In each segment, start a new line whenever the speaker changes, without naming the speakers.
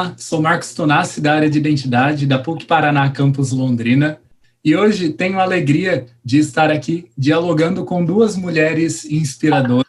Olá, sou Marcos Tonassi, da área de identidade da PUC Paraná Campus Londrina, e hoje tenho a alegria de estar aqui dialogando com duas mulheres inspiradoras,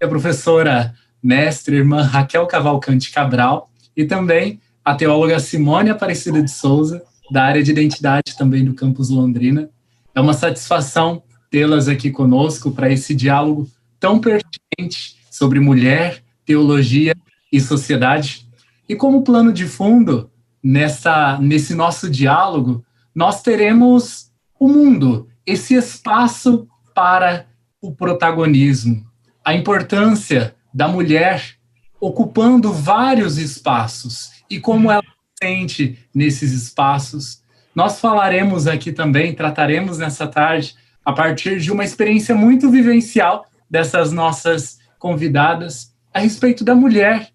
a professora mestre irmã Raquel Cavalcante Cabral e também a teóloga Simone Aparecida de Souza, da área de identidade também do Campus Londrina. É uma satisfação tê-las aqui conosco para esse diálogo tão pertinente sobre mulher, teologia e sociedade. E como plano de fundo, nesse nosso diálogo, nós teremos o mundo, esse espaço para o protagonismo, a importância da mulher ocupando vários espaços e como ela se sente nesses espaços. Nós falaremos aqui também, trataremos nessa tarde, a partir de uma experiência muito vivencial dessas nossas convidadas, a respeito da mulher,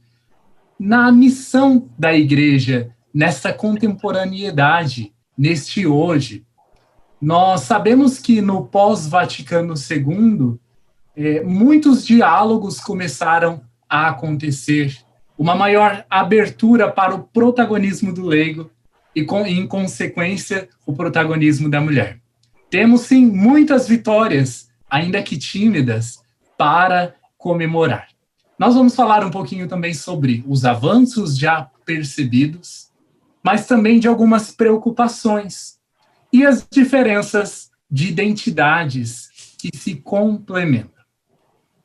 na missão da igreja, nessa contemporaneidade, neste hoje. Nós sabemos que no pós-Vaticano II, muitos diálogos começaram a acontecer, uma maior abertura para o protagonismo do leigo e, em consequência, o protagonismo da mulher. Temos, sim, muitas vitórias, ainda que tímidas, para comemorar. Nós vamos falar um pouquinho também sobre os avanços já percebidos, mas também de algumas preocupações e as diferenças de identidades que se complementam.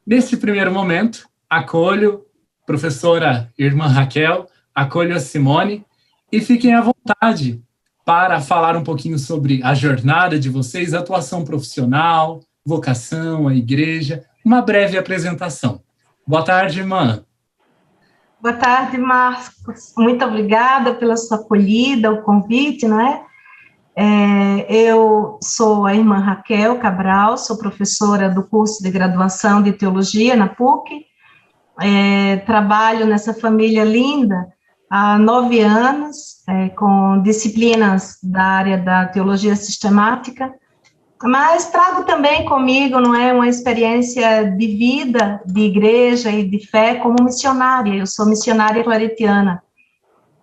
Neste primeiro momento, acolho a professora irmã Raquel, acolho a Simone e fiquem à vontade para falar um pouquinho sobre a jornada de vocês, atuação profissional, vocação, a igreja, uma breve apresentação. Boa tarde, irmã.
Boa tarde, Marcos. Muito obrigada pela sua acolhida, o convite, não é? Eu sou a irmã Raquel Cabral, sou professora do curso de graduação de teologia na PUC, trabalho nessa família linda há 9 anos, com disciplinas da área da teologia sistemática, mas trago também comigo, não é, uma experiência de vida, de igreja e de fé como missionária. Eu sou missionária claretiana.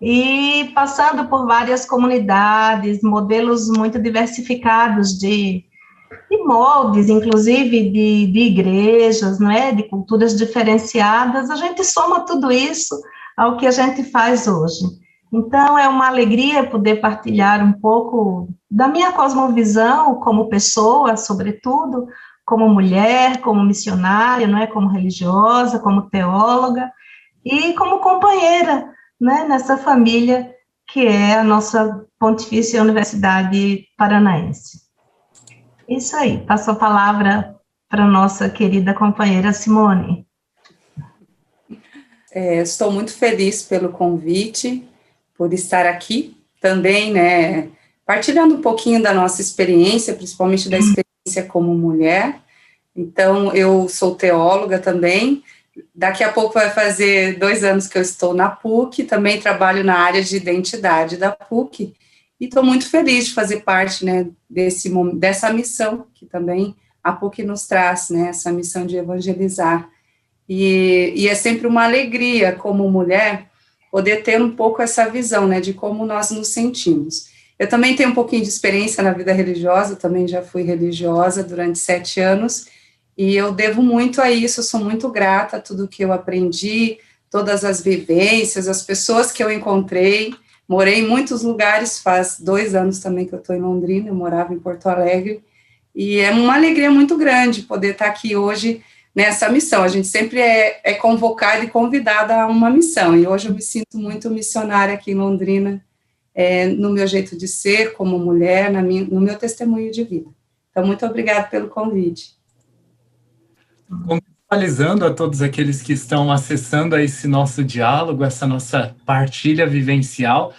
E passando por várias comunidades, modelos muito diversificados de moldes, inclusive de igrejas, não é, de culturas diferenciadas, a gente soma tudo isso ao que a gente faz hoje. Então, é uma alegria poder partilhar um pouco da minha cosmovisão como pessoa, sobretudo, como mulher, como missionária, não é? Como religiosa, como teóloga e como companheira, né? Nessa família que é a nossa Pontifícia Universidade Paranaense. Isso aí, passo a palavra para a nossa querida companheira Simone.
Estou muito feliz pelo convite, por estar aqui também, né, partilhando um pouquinho da nossa experiência, principalmente da experiência como mulher. Então, eu sou teóloga também, daqui a pouco vai fazer 2 anos que eu estou na PUC, também trabalho na área de identidade da PUC, e estou muito feliz de fazer parte, né, dessa missão que também a PUC nos traz, né, essa missão de evangelizar. E é sempre uma alegria, como mulher, poder ter um pouco essa visão, né, de como nós nos sentimos. Eu também tenho um pouquinho de experiência na vida religiosa, também já fui religiosa durante 7 anos, e eu devo muito a isso, sou muito grata a tudo que eu aprendi, todas as vivências, as pessoas que eu encontrei. Morei em muitos lugares, faz 2 anos também que eu estou em Londrina, eu morava em Porto Alegre, e é uma alegria muito grande poder estar aqui hoje nessa missão. A gente sempre é convocada e convidada a uma missão, e hoje eu me sinto muito missionária aqui em Londrina, no meu jeito de ser, como mulher, no meu testemunho de vida. Então, muito obrigada pelo convite.
Contextualizando a todos aqueles que estão acessando a esse nosso diálogo, essa nossa partilha vivencial,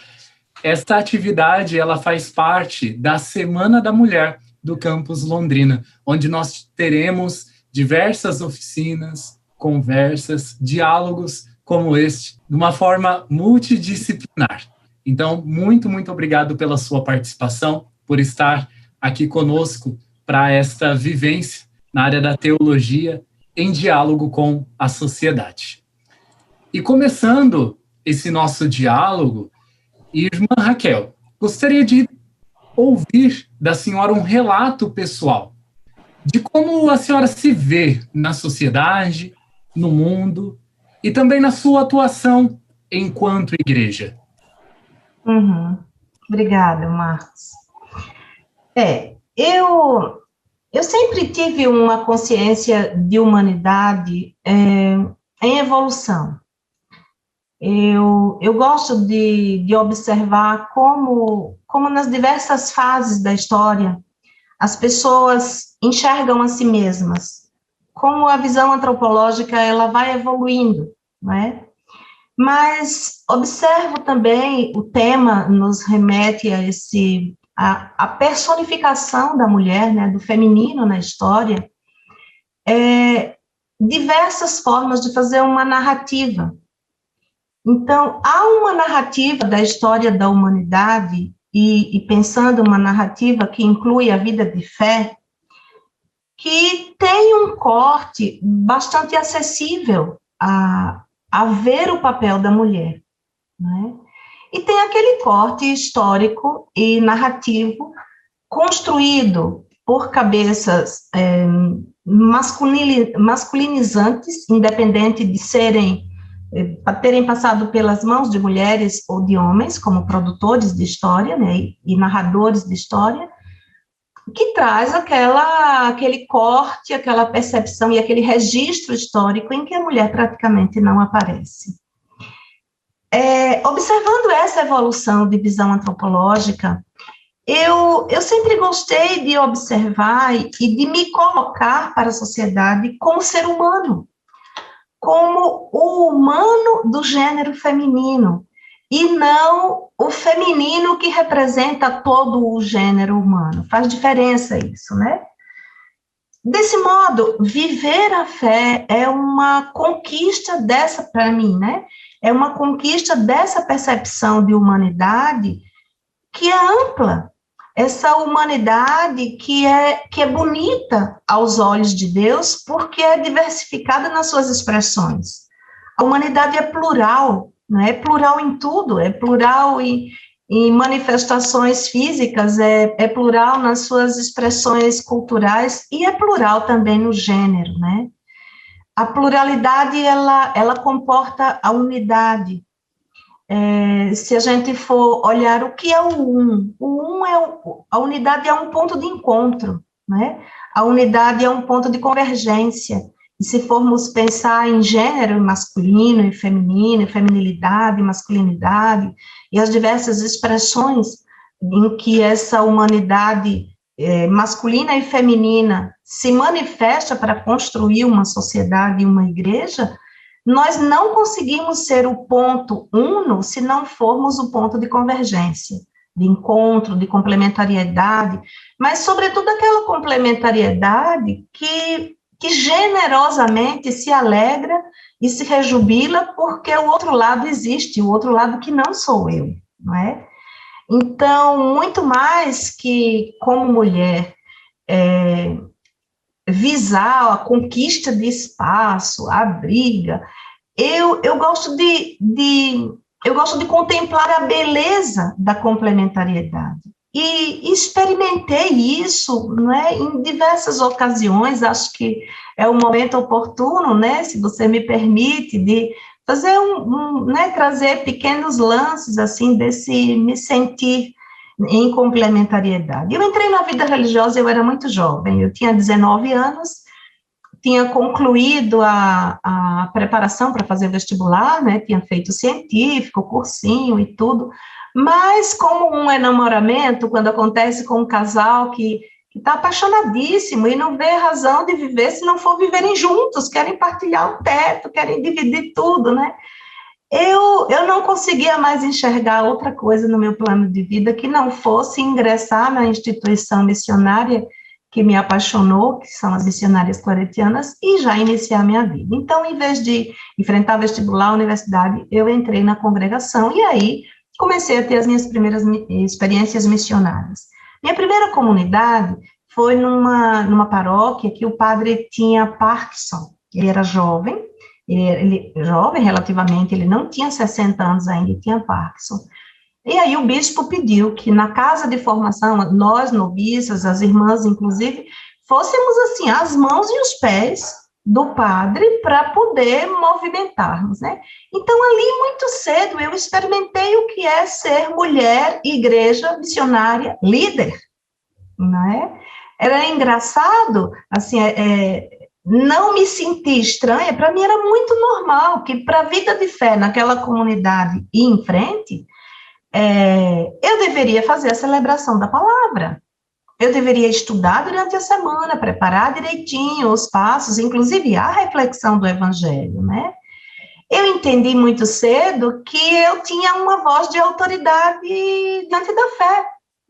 esta atividade ela faz parte da Semana da Mulher do Campus Londrina, onde nós teremos diversas oficinas, conversas, diálogos como este, de uma forma multidisciplinar. Então, muito, muito obrigado pela sua participação, por estar aqui conosco para esta vivência na área da teologia em diálogo com a sociedade. E começando esse nosso diálogo, irmã Raquel, gostaria de ouvir da senhora um relato pessoal de como a senhora se vê na sociedade, no mundo e também na sua atuação enquanto igreja.
Obrigada, Marcos. Eu sempre tive uma consciência de humanidade em evolução. Eu gosto de observar como nas diversas fases da história as pessoas enxergam a si mesmas, como a visão antropológica ela vai evoluindo, não é? Mas observo também, o tema nos remete a personificação da mulher, né, do feminino na história, diversas formas de fazer uma narrativa. Então, há uma narrativa da história da humanidade, e pensando uma narrativa que inclui a vida de fé, que tem um corte bastante acessível a ver o papel da mulher, né? E tem aquele corte histórico e narrativo construído por cabeças masculinizantes, independente de terem passado pelas mãos de mulheres ou de homens, como produtores de história, né, e narradores de história, que traz aquele corte, aquela percepção e aquele registro histórico em que a mulher praticamente não aparece. Observando essa evolução de visão antropológica, eu sempre gostei de observar e de me colocar para a sociedade como ser humano, como o humano do gênero feminino, e não o feminino que representa todo o gênero humano. Faz diferença isso, né? Desse modo, viver a fé é uma conquista dessa, para mim, né? É uma conquista dessa percepção de humanidade que é ampla, essa humanidade que é bonita aos olhos de Deus, porque é diversificada nas suas expressões. A humanidade é plural, né? É plural em tudo, é plural em manifestações físicas, é plural nas suas expressões culturais e é plural também no gênero, né? A pluralidade, ela comporta a unidade. Se a gente for olhar o que é o a unidade é um ponto de encontro, né? A unidade é um ponto de convergência. E se formos pensar em gênero masculino e feminino, feminilidade, masculinidade, e as diversas expressões em que essa humanidade masculina e feminina se manifesta para construir uma sociedade e uma igreja, nós não conseguimos ser o ponto uno se não formos o ponto de convergência, de encontro, de complementariedade, mas, sobretudo, aquela complementariedade que generosamente se alegra e se rejubila porque o outro lado existe, o outro lado que não sou eu, não é? Então, muito mais que, como mulher, visar a conquista de espaço, a briga, eu gosto eu gosto de contemplar a beleza da complementariedade. E experimentei isso, né, em diversas ocasiões. Acho que é o momento oportuno, né, se você me permite, de fazer né, trazer pequenos lances, assim, desse me sentir em complementariedade. Eu entrei na vida religiosa, eu era muito jovem, eu tinha 19 anos, tinha concluído a preparação para fazer vestibular, né, tinha feito científico, cursinho e tudo, mas como um enamoramento, quando acontece com um casal que está apaixonadíssimo e não vê razão de viver se não for viverem juntos, querem partilhar o teto, querem dividir tudo, né? Eu não conseguia mais enxergar outra coisa no meu plano de vida que não fosse ingressar na instituição missionária que me apaixonou, que são as missionárias claretianas, e já iniciar minha vida. Então, em vez de enfrentar vestibular, universidade, eu entrei na congregação, e aí comecei a ter as minhas primeiras experiências missionárias. Minha primeira comunidade foi numa paróquia que o padre tinha Parkinson, ele era jovem, ele jovem relativamente, ele não tinha 60 anos ainda, ele tinha Parkinson. E aí o bispo pediu que na casa de formação, nós noviças, as irmãs inclusive, fôssemos assim, as mãos e os pés do padre para poder movimentarmos, né? Então, ali, muito cedo, eu experimentei o que é ser mulher, igreja, missionária, líder, não é? Era engraçado, assim, não me sentir estranha, para mim era muito normal, que para a vida de fé naquela comunidade ir em frente, eu deveria fazer a celebração da palavra. Eu deveria estudar durante a semana, preparar direitinho os passos, inclusive a reflexão do evangelho, né? Eu entendi muito cedo que eu tinha uma voz de autoridade diante da fé,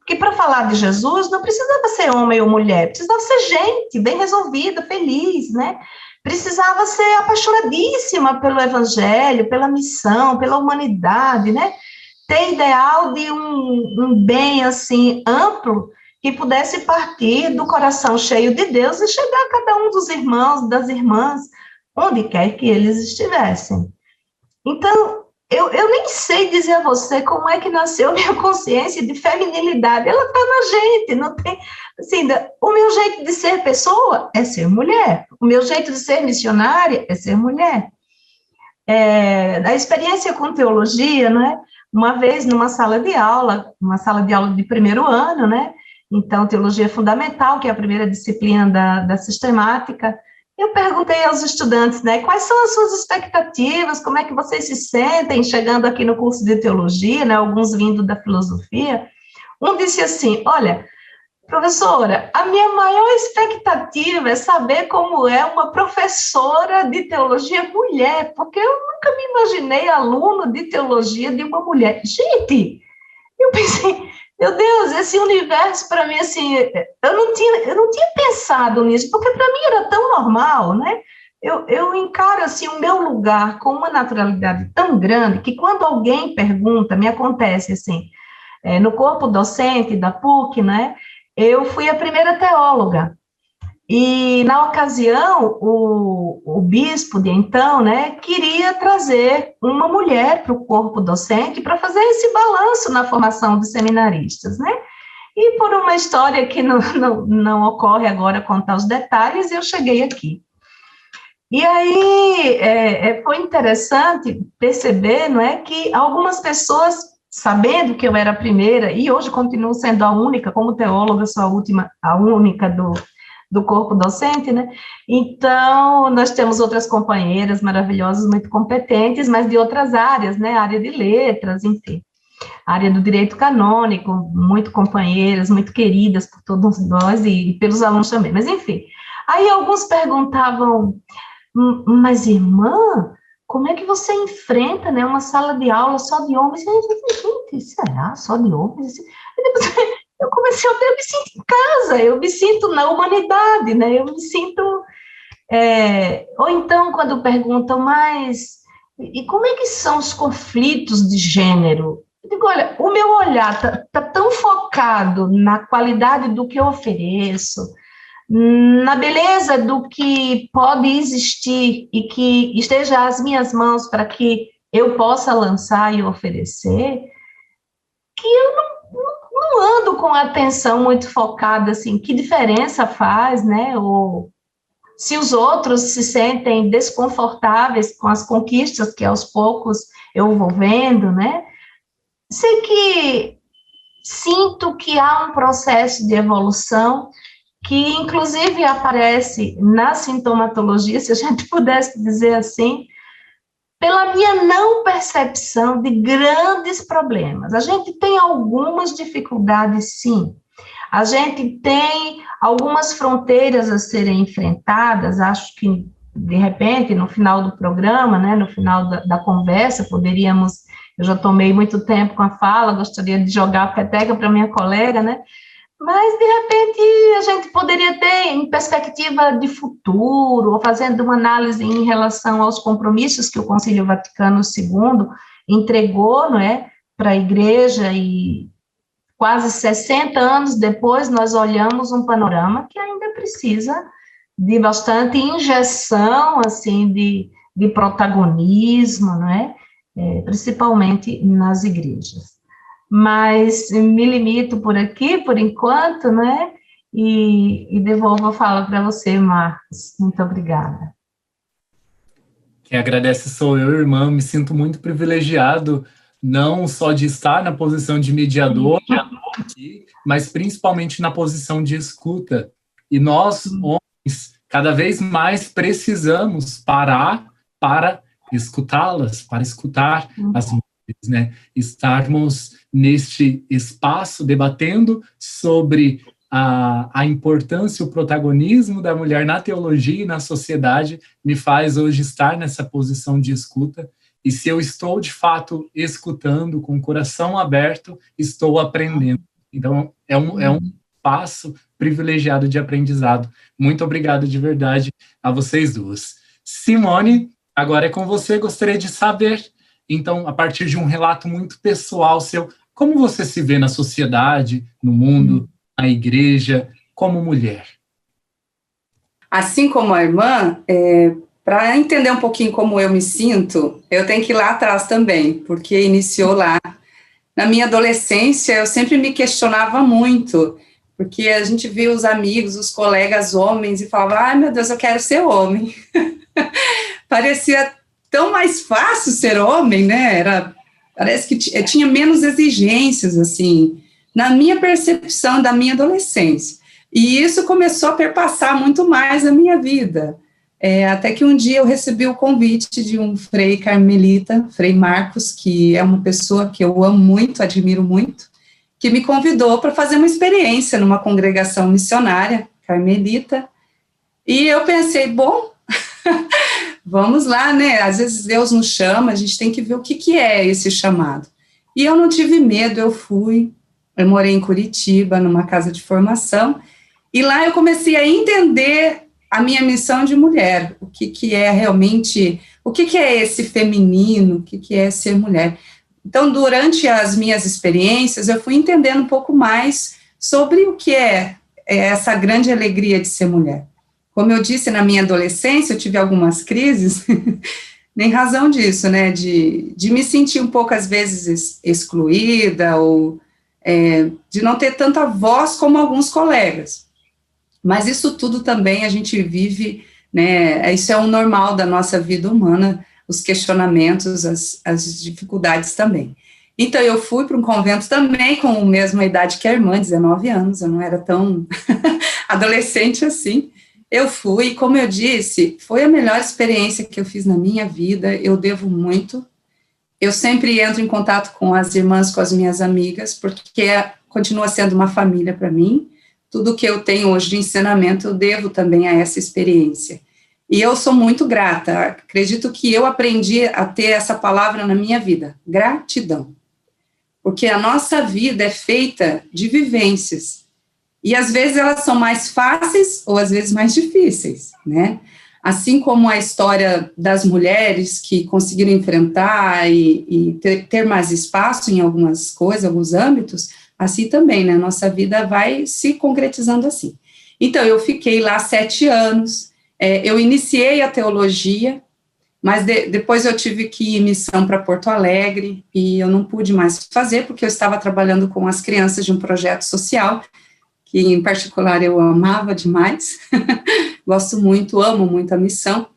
que para falar de Jesus não precisava ser homem ou mulher, precisava ser gente, bem resolvida, feliz, né? Precisava ser apaixonadíssima pelo evangelho, pela missão, pela humanidade, né? Ter ideal de um bem, assim, amplo, que pudesse partir do coração cheio de Deus e chegar a cada um dos irmãos, das irmãs, onde quer que eles estivessem. Então, eu nem sei dizer a você como é que nasceu minha consciência de feminilidade, ela está na gente, não tem, assim, o meu jeito de ser pessoa é ser mulher, o meu jeito de ser missionária é ser mulher. A experiência com teologia, né, uma vez numa sala de aula de primeiro ano, né, então, teologia fundamental, que é a primeira disciplina da sistemática, eu perguntei aos estudantes, né, quais são as suas expectativas, como é que vocês se sentem chegando aqui no curso de teologia, né, alguns vindo da filosofia. Um disse assim, olha, professora, a minha maior expectativa é saber como é uma professora de teologia mulher, porque eu nunca me imaginei aluno de teologia de uma mulher. Gente, eu pensei, meu Deus, esse universo para mim, assim, eu não tinha pensado nisso, porque para mim era tão normal, né? Eu encaro, assim, o meu lugar com uma naturalidade tão grande que quando alguém pergunta, me acontece, assim, no corpo docente da PUC, né? Eu fui a primeira teóloga. E, na ocasião, o bispo de então, né, queria trazer uma mulher para o corpo docente para fazer esse balanço na formação dos seminaristas, né? E por uma história que não ocorre agora contar os detalhes, eu cheguei aqui. E aí, foi interessante perceber, não é, que algumas pessoas, sabendo que eu era a primeira, e hoje continuo sendo a única, como teóloga, sou a única do corpo docente, né? Então, nós temos outras companheiras maravilhosas, muito competentes, mas de outras áreas, né? Área de letras, enfim. Área do direito canônico, muito companheiras, muito queridas por todos nós e pelos alunos também. Mas, enfim. Aí, alguns perguntavam, mas, irmã, como é que você enfrenta, né, uma sala de aula só de homens? Gente, será? Só de homens? E depois eu comecei a me sinto em casa, eu me sinto na humanidade, né? Eu me sinto... ou então, quando perguntam, mas... E como é que são os conflitos de gênero? Eu digo, olha, o meu olhar tá tão focado na qualidade do que eu ofereço, na beleza do que pode existir e que esteja às minhas mãos para que eu possa lançar e oferecer, que eu não ando com a atenção muito focada, assim, que diferença faz, né, ou se os outros se sentem desconfortáveis com as conquistas que aos poucos eu vou vendo, né, sei que sinto que há um processo de evolução que, inclusive, aparece na sintomatologia, se a gente pudesse dizer assim, pela minha não percepção de grandes problemas. A gente tem algumas dificuldades, sim. A gente tem algumas fronteiras a serem enfrentadas. Acho que, de repente, no final do programa, né, no final da conversa, poderíamos... Eu já tomei muito tempo com a fala, gostaria de jogar a peteca para minha colega, né? Mas, de repente, a gente poderia ter, em perspectiva de futuro, ou fazendo uma análise em relação aos compromissos que o Concílio Vaticano II entregou, não é, para a Igreja, e quase 60 anos depois nós olhamos um panorama que ainda precisa de bastante injeção, assim, de de protagonismo, não é? Principalmente nas igrejas. Mas me limito por aqui, por enquanto, né? E devolvo a fala para você, Marcos. Muito obrigada.
Quem agradece sou eu, irmã. Me sinto muito privilegiado, não só de estar na posição de mediador aqui, mas principalmente na posição de escuta. E nós, homens, cada vez mais precisamos parar para escutá-las, para escutar as mulheres, né? Estarmos neste espaço debatendo sobre a importância, o protagonismo da mulher na teologia e na sociedade me faz hoje estar nessa posição de escuta. E se eu estou, de fato, escutando, com o coração aberto, estou aprendendo. Então, é um passo privilegiado de aprendizado. Muito obrigado, de verdade, a vocês duas. Simone, agora é com você. Gostaria de saber, então, a partir de um relato muito pessoal seu, como você se vê na sociedade, no mundo, na igreja, como mulher?
Assim como a irmã, para entender um pouquinho como eu me sinto, eu tenho que ir lá atrás também, porque iniciou lá. Na minha adolescência, eu sempre me questionava muito, porque a gente via os amigos, os colegas homens, e falava, ai meu Deus, eu quero ser homem. Parecia tão mais fácil ser homem, né? Parece que tinha menos exigências, assim, na minha percepção da minha adolescência. E isso começou a perpassar muito mais a minha vida. Até que um dia eu recebi o convite de um frei carmelita, Frei Marcos, que é uma pessoa que eu amo muito, admiro muito, que me convidou para fazer uma experiência numa congregação missionária carmelita. E eu pensei, bom, vamos lá, né? Às vezes Deus nos chama, a gente tem que ver o que é esse chamado. E eu não tive medo, eu fui. Eu morei em Curitiba, numa casa de formação, e lá eu comecei a entender a minha missão de mulher, o que é realmente, o que é esse feminino, o que é ser mulher. Então, durante as minhas experiências, eu fui entendendo um pouco mais sobre o que é essa grande alegria de ser mulher. Como eu disse, na minha adolescência, eu tive algumas crises, nem razão disso, né, de me sentir um pouco, às vezes, excluída, ou de não ter tanta voz como alguns colegas. Mas isso tudo também a gente vive, né, isso é o normal da nossa vida humana, os questionamentos, as dificuldades também. Então, eu fui para um convento também com a mesma idade que a irmã, 19 anos, eu não era tão adolescente assim. Eu fui, e como eu disse, foi a melhor experiência que eu fiz na minha vida, eu devo muito. Eu sempre entro em contato com as irmãs, com as minhas amigas, porque continua sendo uma família para mim. Tudo que eu tenho hoje de ensinamento, eu devo também a essa experiência. E eu sou muito grata. Acredito que eu aprendi a ter essa palavra na minha vida, gratidão. Porque a nossa vida é feita de vivências. E às vezes elas são mais fáceis ou às vezes mais difíceis, né? Assim como a história das mulheres que conseguiram enfrentar e ter mais espaço em algumas coisas, alguns âmbitos, assim também, né? Nossa vida vai se concretizando assim. Então, eu fiquei lá 7 anos, eu iniciei a teologia, mas depois eu tive que ir em missão para Porto Alegre, e eu não pude mais fazer, porque eu estava trabalhando com as crianças de um projeto social, que em particular eu amava demais, gosto muito, amo muito a missão,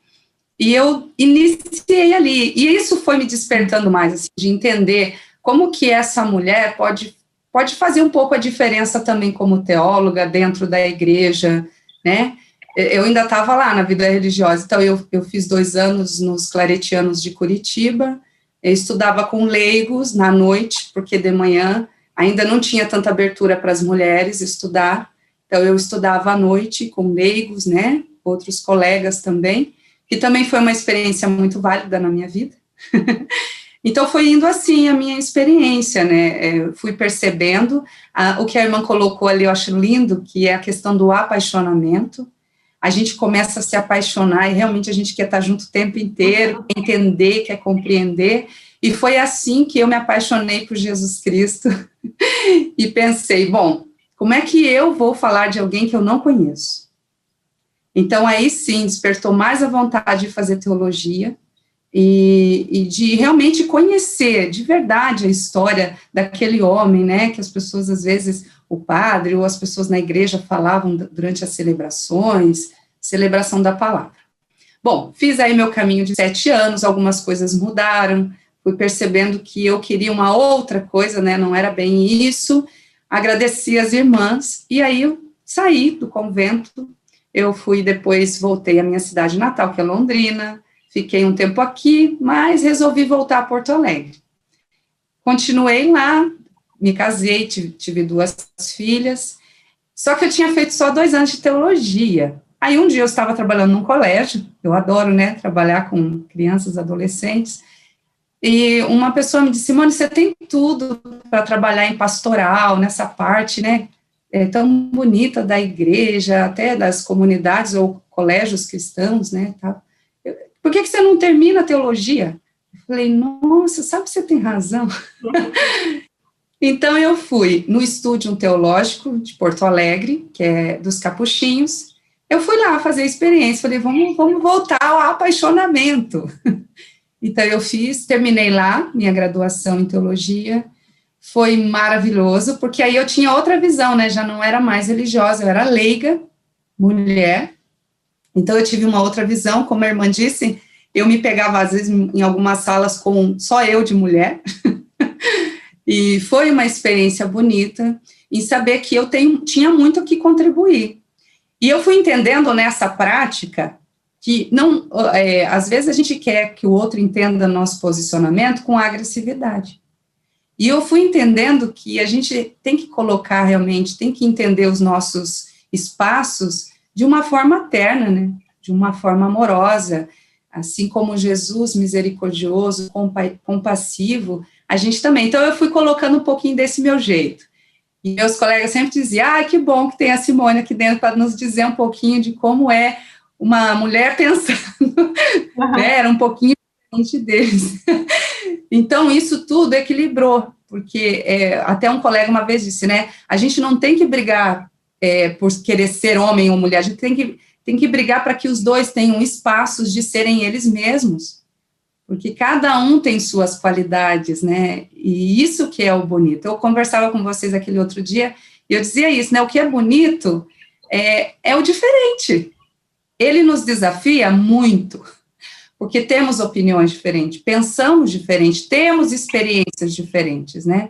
e eu iniciei ali, e isso foi me despertando mais, assim, de entender como que essa mulher pode fazer um pouco a diferença também como teóloga dentro da igreja, né? Eu ainda estava lá na vida religiosa, então eu fiz 2 anos nos Claretianos de Curitiba, eu estudava com leigos na noite, porque de manhã ainda não tinha tanta abertura para as mulheres estudar, então eu estudava à noite com leigos, né, outros colegas também, que também foi uma experiência muito válida na minha vida. Então foi indo assim a minha experiência, né, fui percebendo, o que a irmã colocou ali eu acho lindo, que é a questão do apaixonamento. A gente começa a se apaixonar e realmente a gente quer estar junto o tempo inteiro, quer entender, quer compreender, e foi assim que eu me apaixonei por Jesus Cristo, e pensei, bom, como é que eu vou falar de alguém que eu não conheço? Então, aí sim, despertou mais a vontade de fazer teologia, e de realmente conhecer de verdade a história daquele homem, né, que as pessoas, às vezes, o padre ou as pessoas na igreja falavam durante as celebrações, celebração da palavra. Bom, fiz aí meu caminho de 7 anos, algumas coisas mudaram, fui percebendo que eu queria uma outra coisa, né, não era bem isso, agradeci as irmãs, e aí eu saí do convento, eu fui depois, voltei à minha cidade natal, que é Londrina, fiquei um tempo aqui, mas resolvi voltar a Porto Alegre. Continuei lá, me casei, tive 2 filhas, só que eu tinha feito só 2 anos de teologia. Aí um dia eu estava trabalhando num colégio, eu adoro, né, trabalhar com crianças, adolescentes, e uma pessoa me disse: Simone, você tem tudo para trabalhar em pastoral, nessa parte, né, tão bonita da igreja, até das comunidades ou colégios cristãos, né, tá? Por que você não termina a teologia? Eu falei, nossa, sabe que você tem razão? Então, eu fui no Estúdio Teológico de Porto Alegre, que é dos Capuchinhos, eu fui lá fazer a experiência, falei, vamos voltar ao apaixonamento. Então, eu terminei lá, minha graduação em teologia, foi maravilhoso, porque aí eu tinha outra visão, né, já não era mais religiosa, eu era leiga, mulher. Então, eu tive uma outra visão, como a irmã disse, eu me pegava, às vezes, em algumas salas com só eu de mulher, e foi uma experiência bonita, em saber que eu tinha muito o que contribuir. E eu fui entendendo nessa prática, que não, às vezes a gente quer que o outro entenda nosso posicionamento com agressividade. E eu fui entendendo que a gente tem que colocar realmente, tem que entender os nossos espaços de uma forma terna, né, de uma forma amorosa, assim como Jesus, misericordioso, compassivo, a gente também. Então, eu fui colocando um pouquinho desse meu jeito. E meus colegas sempre diziam, que bom que tem a Simone aqui dentro para nos dizer um pouquinho de como é uma mulher pensando, né, era um pouquinho diferente deles. Então, isso tudo equilibrou, porque até um colega uma vez disse, né, a gente não tem que brigar por querer ser homem ou mulher, a gente tem que brigar para que os dois tenham espaços de serem eles mesmos, porque cada um tem suas qualidades, né, e isso que é o bonito. Eu conversava com vocês aquele outro dia, e eu dizia isso, né, o que é bonito é o diferente, ele nos desafia muito, porque temos opiniões diferentes, pensamos diferente, temos experiências diferentes, né,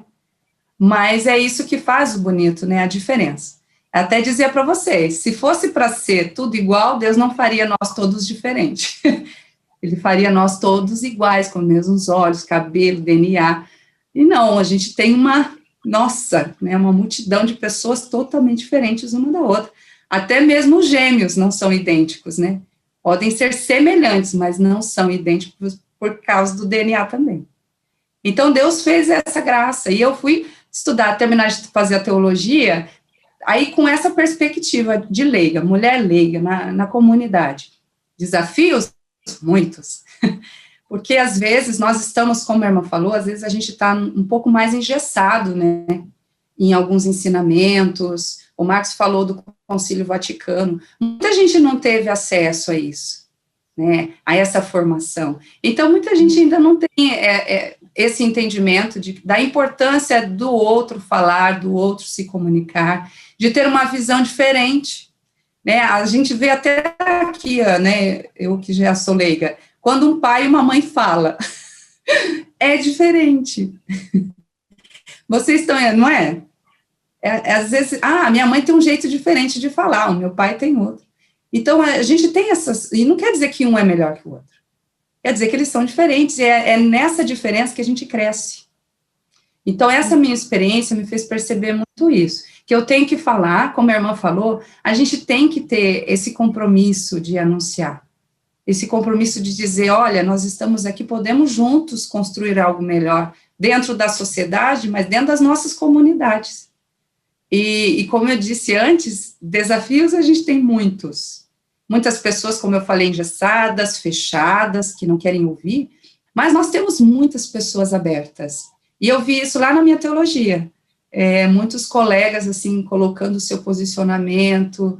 mas é isso que faz o bonito, né, a diferença. Até dizia para vocês, se fosse para ser tudo igual, Deus não faria nós todos diferentes. Ele faria nós todos iguais, com os mesmos olhos, cabelo, DNA. E não, a gente tem uma multidão de pessoas totalmente diferentes uma da outra. Até mesmo os gêmeos não são idênticos, né? Podem ser semelhantes, mas não são idênticos por causa do DNA também. Então, Deus fez essa graça. E eu fui estudar, terminar de fazer a teologia, aí com essa perspectiva de leiga, mulher leiga na comunidade. Desafios? Muitos. Porque às vezes nós estamos, como a irmã falou, às vezes a gente está um pouco mais engessado, né, em alguns ensinamentos. O Marcos falou do Concílio Vaticano. Muita gente não teve acesso a isso, né, a essa formação. Então, muita gente ainda não tem esse entendimento da importância do outro falar, do outro se comunicar, de ter uma visão diferente, né, a gente vê até aqui, né, eu que já sou leiga, quando um pai e uma mãe falam, é diferente. Vocês estão, não é? Às vezes, minha mãe tem um jeito diferente de falar, o meu pai tem outro. Então, a gente tem essas, e não quer dizer que um é melhor que o outro, quer dizer que eles são diferentes, e é nessa diferença que a gente cresce. Então, essa minha experiência me fez perceber muito isso, que eu tenho que falar, como a irmã falou, a gente tem que ter esse compromisso de anunciar, esse compromisso de dizer, olha, nós estamos aqui, podemos juntos construir algo melhor, dentro da sociedade, mas dentro das nossas comunidades. E como eu disse antes, desafios a gente tem muitos. Muitas pessoas, como eu falei, engessadas, fechadas, que não querem ouvir, mas nós temos muitas pessoas abertas. E eu vi isso lá na minha teologia. Muitos colegas, assim, colocando o seu posicionamento,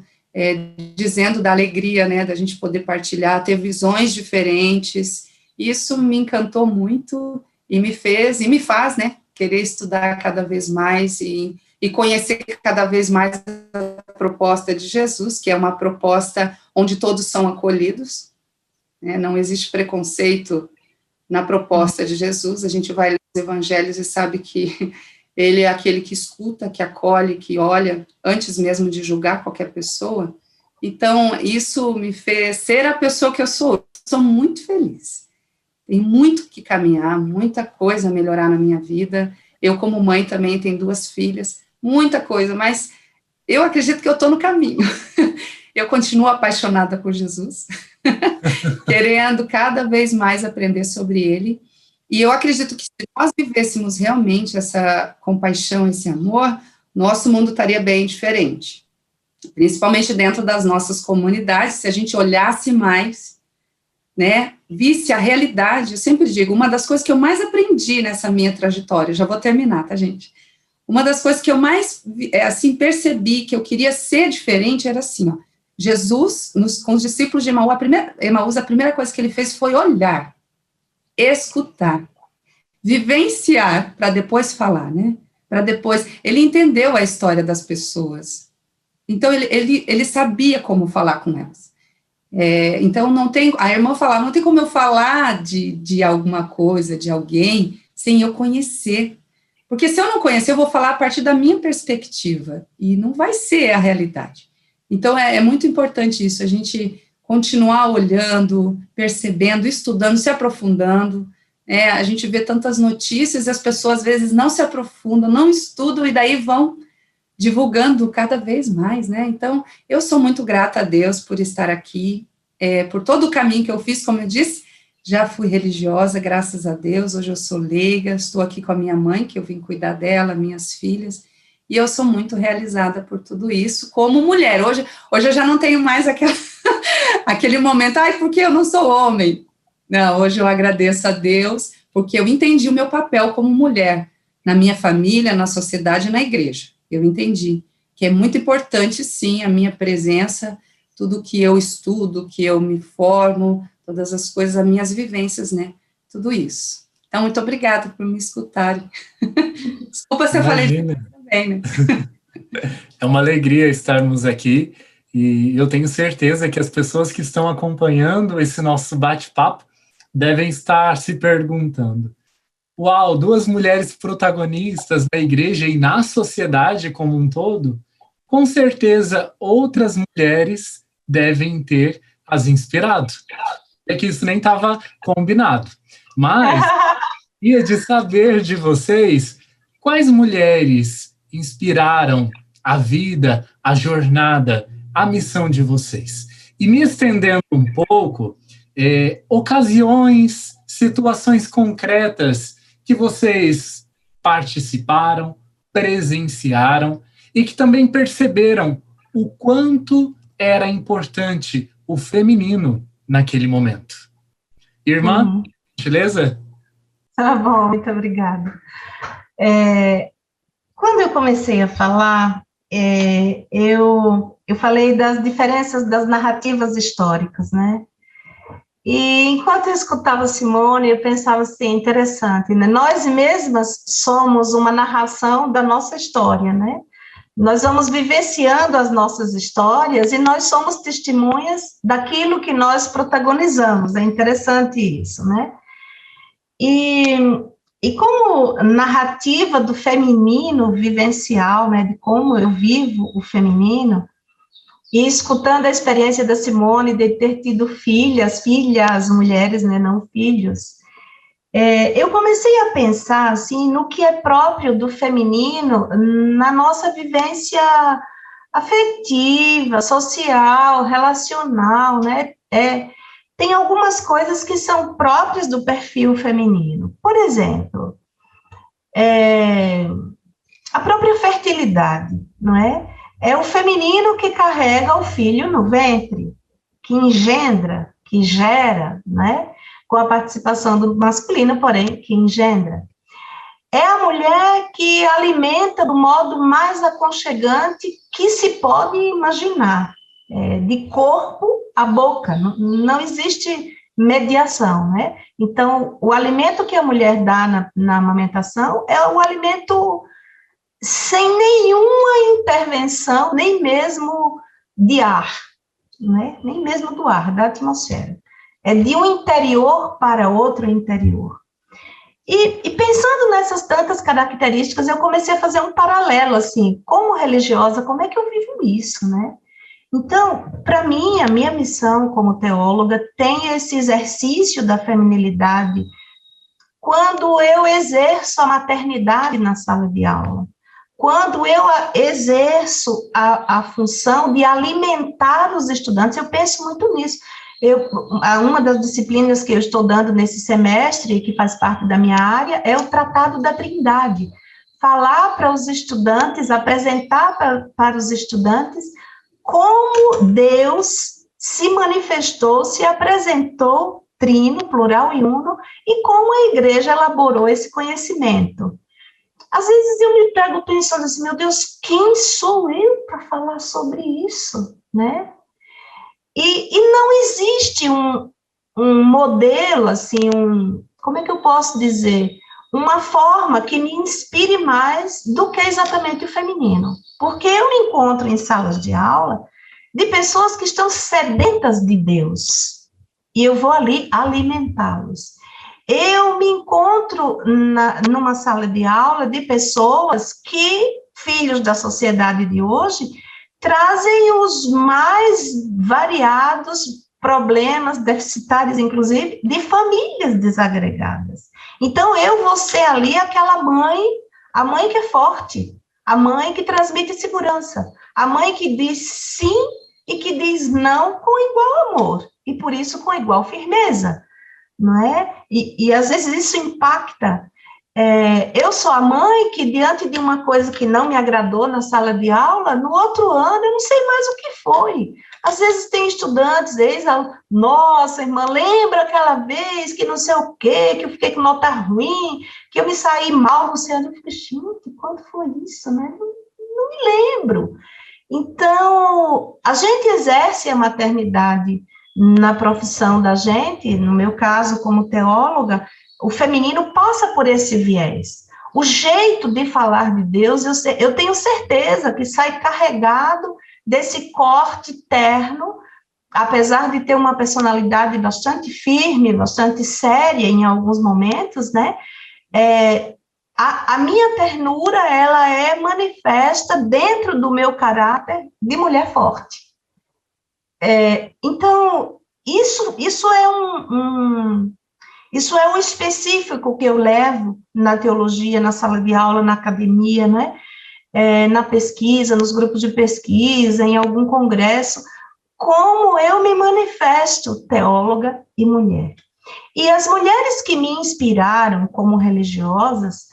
dizendo da alegria, né, da gente poder partilhar, ter visões diferentes, Isso me encantou muito e me faz, né, querer estudar cada vez mais e conhecer cada vez mais a proposta de Jesus, que é uma proposta onde todos são acolhidos, né, não existe preconceito na proposta de Jesus. A gente vai ler os evangelhos e sabe que ele é aquele que escuta, que acolhe, que olha, antes mesmo de julgar qualquer pessoa. Então, isso me fez ser a pessoa que eu sou. Sou muito feliz. Tem muito que caminhar, muita coisa a melhorar na minha vida. Eu, como mãe, também tenho 2 filhas, muita coisa, mas eu acredito que eu estou no caminho. Eu continuo apaixonada por Jesus, querendo cada vez mais aprender sobre ele. E eu acredito que se nós vivêssemos realmente essa compaixão, esse amor, nosso mundo estaria bem diferente. Principalmente dentro das nossas comunidades, se a gente olhasse mais, né, visse a realidade. Eu sempre digo, uma das coisas que eu mais aprendi nessa minha trajetória, já vou terminar, tá, gente? Uma das coisas que eu mais, assim, percebi que eu queria ser diferente era assim, ó, Jesus, com os discípulos de Emaús, a primeira coisa que ele fez foi olhar, escutar, vivenciar, para depois falar, né? Para depois, ele entendeu a história das pessoas. Então, ele sabia como falar com elas. Então, não tem, a irmã falava, não tem como eu falar de alguma coisa, de alguém, sem eu conhecer. Porque se eu não conhecer, eu vou falar a partir da minha perspectiva, e não vai ser a realidade. Então, é muito importante isso, a gente continuar olhando, percebendo, estudando, se aprofundando. A gente vê tantas notícias e as pessoas, às vezes, não se aprofundam, não estudam, e daí vão divulgando cada vez mais, né? Então, eu sou muito grata a Deus por estar aqui, por todo o caminho que eu fiz, como eu disse, já fui religiosa, graças a Deus, hoje eu sou leiga, estou aqui com a minha mãe, que eu vim cuidar dela, minhas filhas, e eu sou muito realizada por tudo isso, como mulher. Hoje eu já não tenho mais aquele momento, porque eu não sou homem. Não, hoje eu agradeço a Deus, porque eu entendi o meu papel como mulher, na minha família, na sociedade e na igreja. Eu entendi que é muito importante, sim, a minha presença, tudo que eu estudo, que eu me formo, todas as coisas, as minhas vivências, né? Tudo isso. Então, muito obrigada por me escutarem. Desculpa se eu falei de também, né?
É uma alegria estarmos aqui e eu tenho certeza que as pessoas que estão acompanhando esse nosso bate-papo devem estar se perguntando: uau, 2 mulheres protagonistas na igreja e na sociedade como um todo? Com certeza outras mulheres devem ter as inspirado. É que isso nem estava combinado. Mas queria de saber de vocês quais mulheres inspiraram a vida, a jornada, a missão de vocês. E me estendendo um pouco, ocasiões, situações concretas que vocês participaram, presenciaram e que também perceberam o quanto era importante o feminino naquele momento. Irmã, beleza?
Tá bom, muito obrigada. Quando eu comecei a falar, eu falei das diferenças das narrativas históricas, né? E enquanto eu escutava Simone, eu pensava assim, interessante, né? Nós mesmas somos uma narração da nossa história, né? Nós vamos vivenciando as nossas histórias e nós somos testemunhas daquilo que nós protagonizamos. É interessante isso, né? E como narrativa do feminino vivencial, né, de como eu vivo o feminino, e escutando a experiência da Simone de ter tido filhas, mulheres, né, não filhos, eu comecei a pensar, assim, no que é próprio do feminino na nossa vivência afetiva, social, relacional, né, tem algumas coisas que são próprias do perfil feminino. Por exemplo, a própria fertilidade, não é? É o feminino que carrega o filho no ventre, que engendra, que gera, né? Com a participação do masculino, porém, que engendra. É a mulher que alimenta do modo mais aconchegante que se pode imaginar, de corpo à boca. Não existe mediação, né? Então, o alimento que a mulher dá na amamentação é um alimento sem nenhuma intervenção, nem mesmo de ar, né? Nem mesmo do ar, da atmosfera. É de um interior para outro interior. E pensando nessas tantas características, eu comecei a fazer um paralelo, assim, como religiosa, como é que eu vivo isso, né? Então, para mim, a minha missão como teóloga tem esse exercício da feminilidade quando eu exerço a maternidade na sala de aula, quando eu exerço a função de alimentar os estudantes, eu penso muito nisso. Uma das disciplinas que eu estou dando nesse semestre, que faz parte da minha área, é o Tratado da Trindade. Falar para os estudantes, apresentar para os estudantes como Deus se manifestou, se apresentou, trino, plural e uno, e como a igreja elaborou esse conhecimento. Às vezes eu me pego pensando assim, meu Deus, quem sou eu para falar sobre isso, né? E não existe um modelo, assim, como é que eu posso dizer? Uma forma que me inspire mais do que exatamente o feminino. Porque eu me encontro em salas de aula de pessoas que estão sedentas de Deus. E eu vou ali alimentá-los. Eu me encontro numa sala de aula de pessoas que, filhos da sociedade de hoje, trazem os mais variados problemas deficitários, inclusive, de famílias desagregadas. Então, eu vou ser ali aquela mãe, a mãe que é forte, a mãe que transmite segurança, a mãe que diz sim e que diz não com igual amor, e por isso com igual firmeza, não é? E às vezes isso impacta. Eu sou a mãe que, diante de uma coisa que não me agradou na sala de aula, no outro ano eu não sei mais o que foi. Às vezes tem estudantes, nossa, irmã, lembra aquela vez que não sei o quê, que eu fiquei com nota ruim, que eu me saí mal no ano? Eu fico, gente, quando foi isso, né? Não me lembro. Então, a gente exerce a maternidade na profissão da gente, no meu caso, como teóloga, o feminino passa por esse viés. O jeito de falar de Deus, eu tenho certeza que sai carregado desse corte terno, apesar de ter uma personalidade bastante firme, bastante séria em alguns momentos, né? A minha ternura, ela é manifesta dentro do meu caráter de mulher forte. Então, isso é isso é um específico que eu levo na teologia, na sala de aula, na academia, né? Na pesquisa, nos grupos de pesquisa, em algum congresso, como eu me manifesto teóloga e mulher. E as mulheres que me inspiraram como religiosas,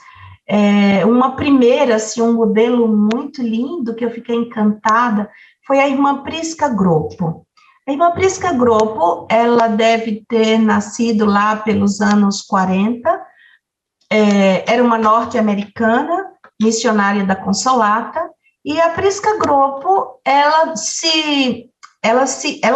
uma primeira, assim, um modelo muito lindo, que eu fiquei encantada, foi a irmã Prisca Groppo. A irmã Prisca Groppo, ela deve ter nascido lá pelos anos 40, era uma norte-americana, missionária da Consolata, e a Prisca Groppo, ela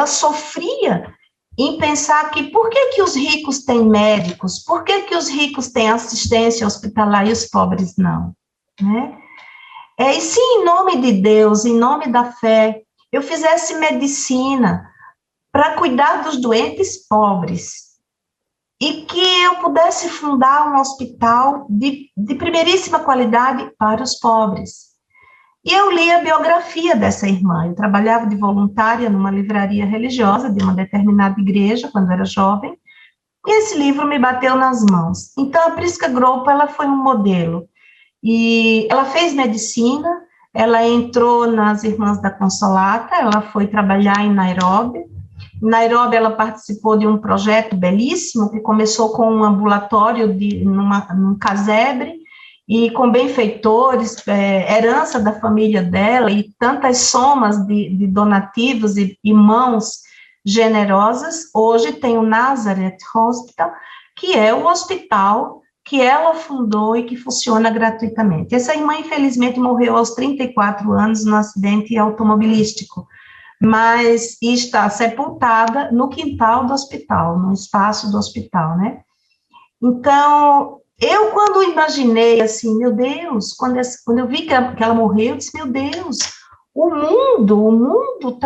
sofria em pensar que por que os ricos têm médicos, por que os ricos têm assistência hospitalar e os pobres não, né? E se em nome de Deus, em nome da fé, eu fizesse medicina para cuidar dos doentes pobres, e que eu pudesse fundar um hospital de primeiríssima qualidade para os pobres. E eu li a biografia dessa irmã. Eu trabalhava de voluntária numa livraria religiosa de uma determinada igreja, quando era jovem, e esse livro me bateu nas mãos. Então, a Prisca Groppo, ela foi um modelo. E ela fez medicina, ela entrou nas Irmãs da Consolata, ela foi trabalhar em Nairobi. Em Nairobi, ela participou de um projeto belíssimo, que começou com um ambulatório num casebre, e com benfeitores, herança da família dela, e tantas somas de donativos e mãos generosas. Hoje tem o Nazareth Hospital, que é o hospital que ela fundou e que funciona gratuitamente. Essa irmã, infelizmente, morreu aos 34 anos num acidente automobilístico, mas está sepultada no quintal do hospital, no espaço do hospital, né? Então, eu quando imaginei assim, meu Deus, quando eu vi que ela morreu, eu disse, meu Deus, o mundo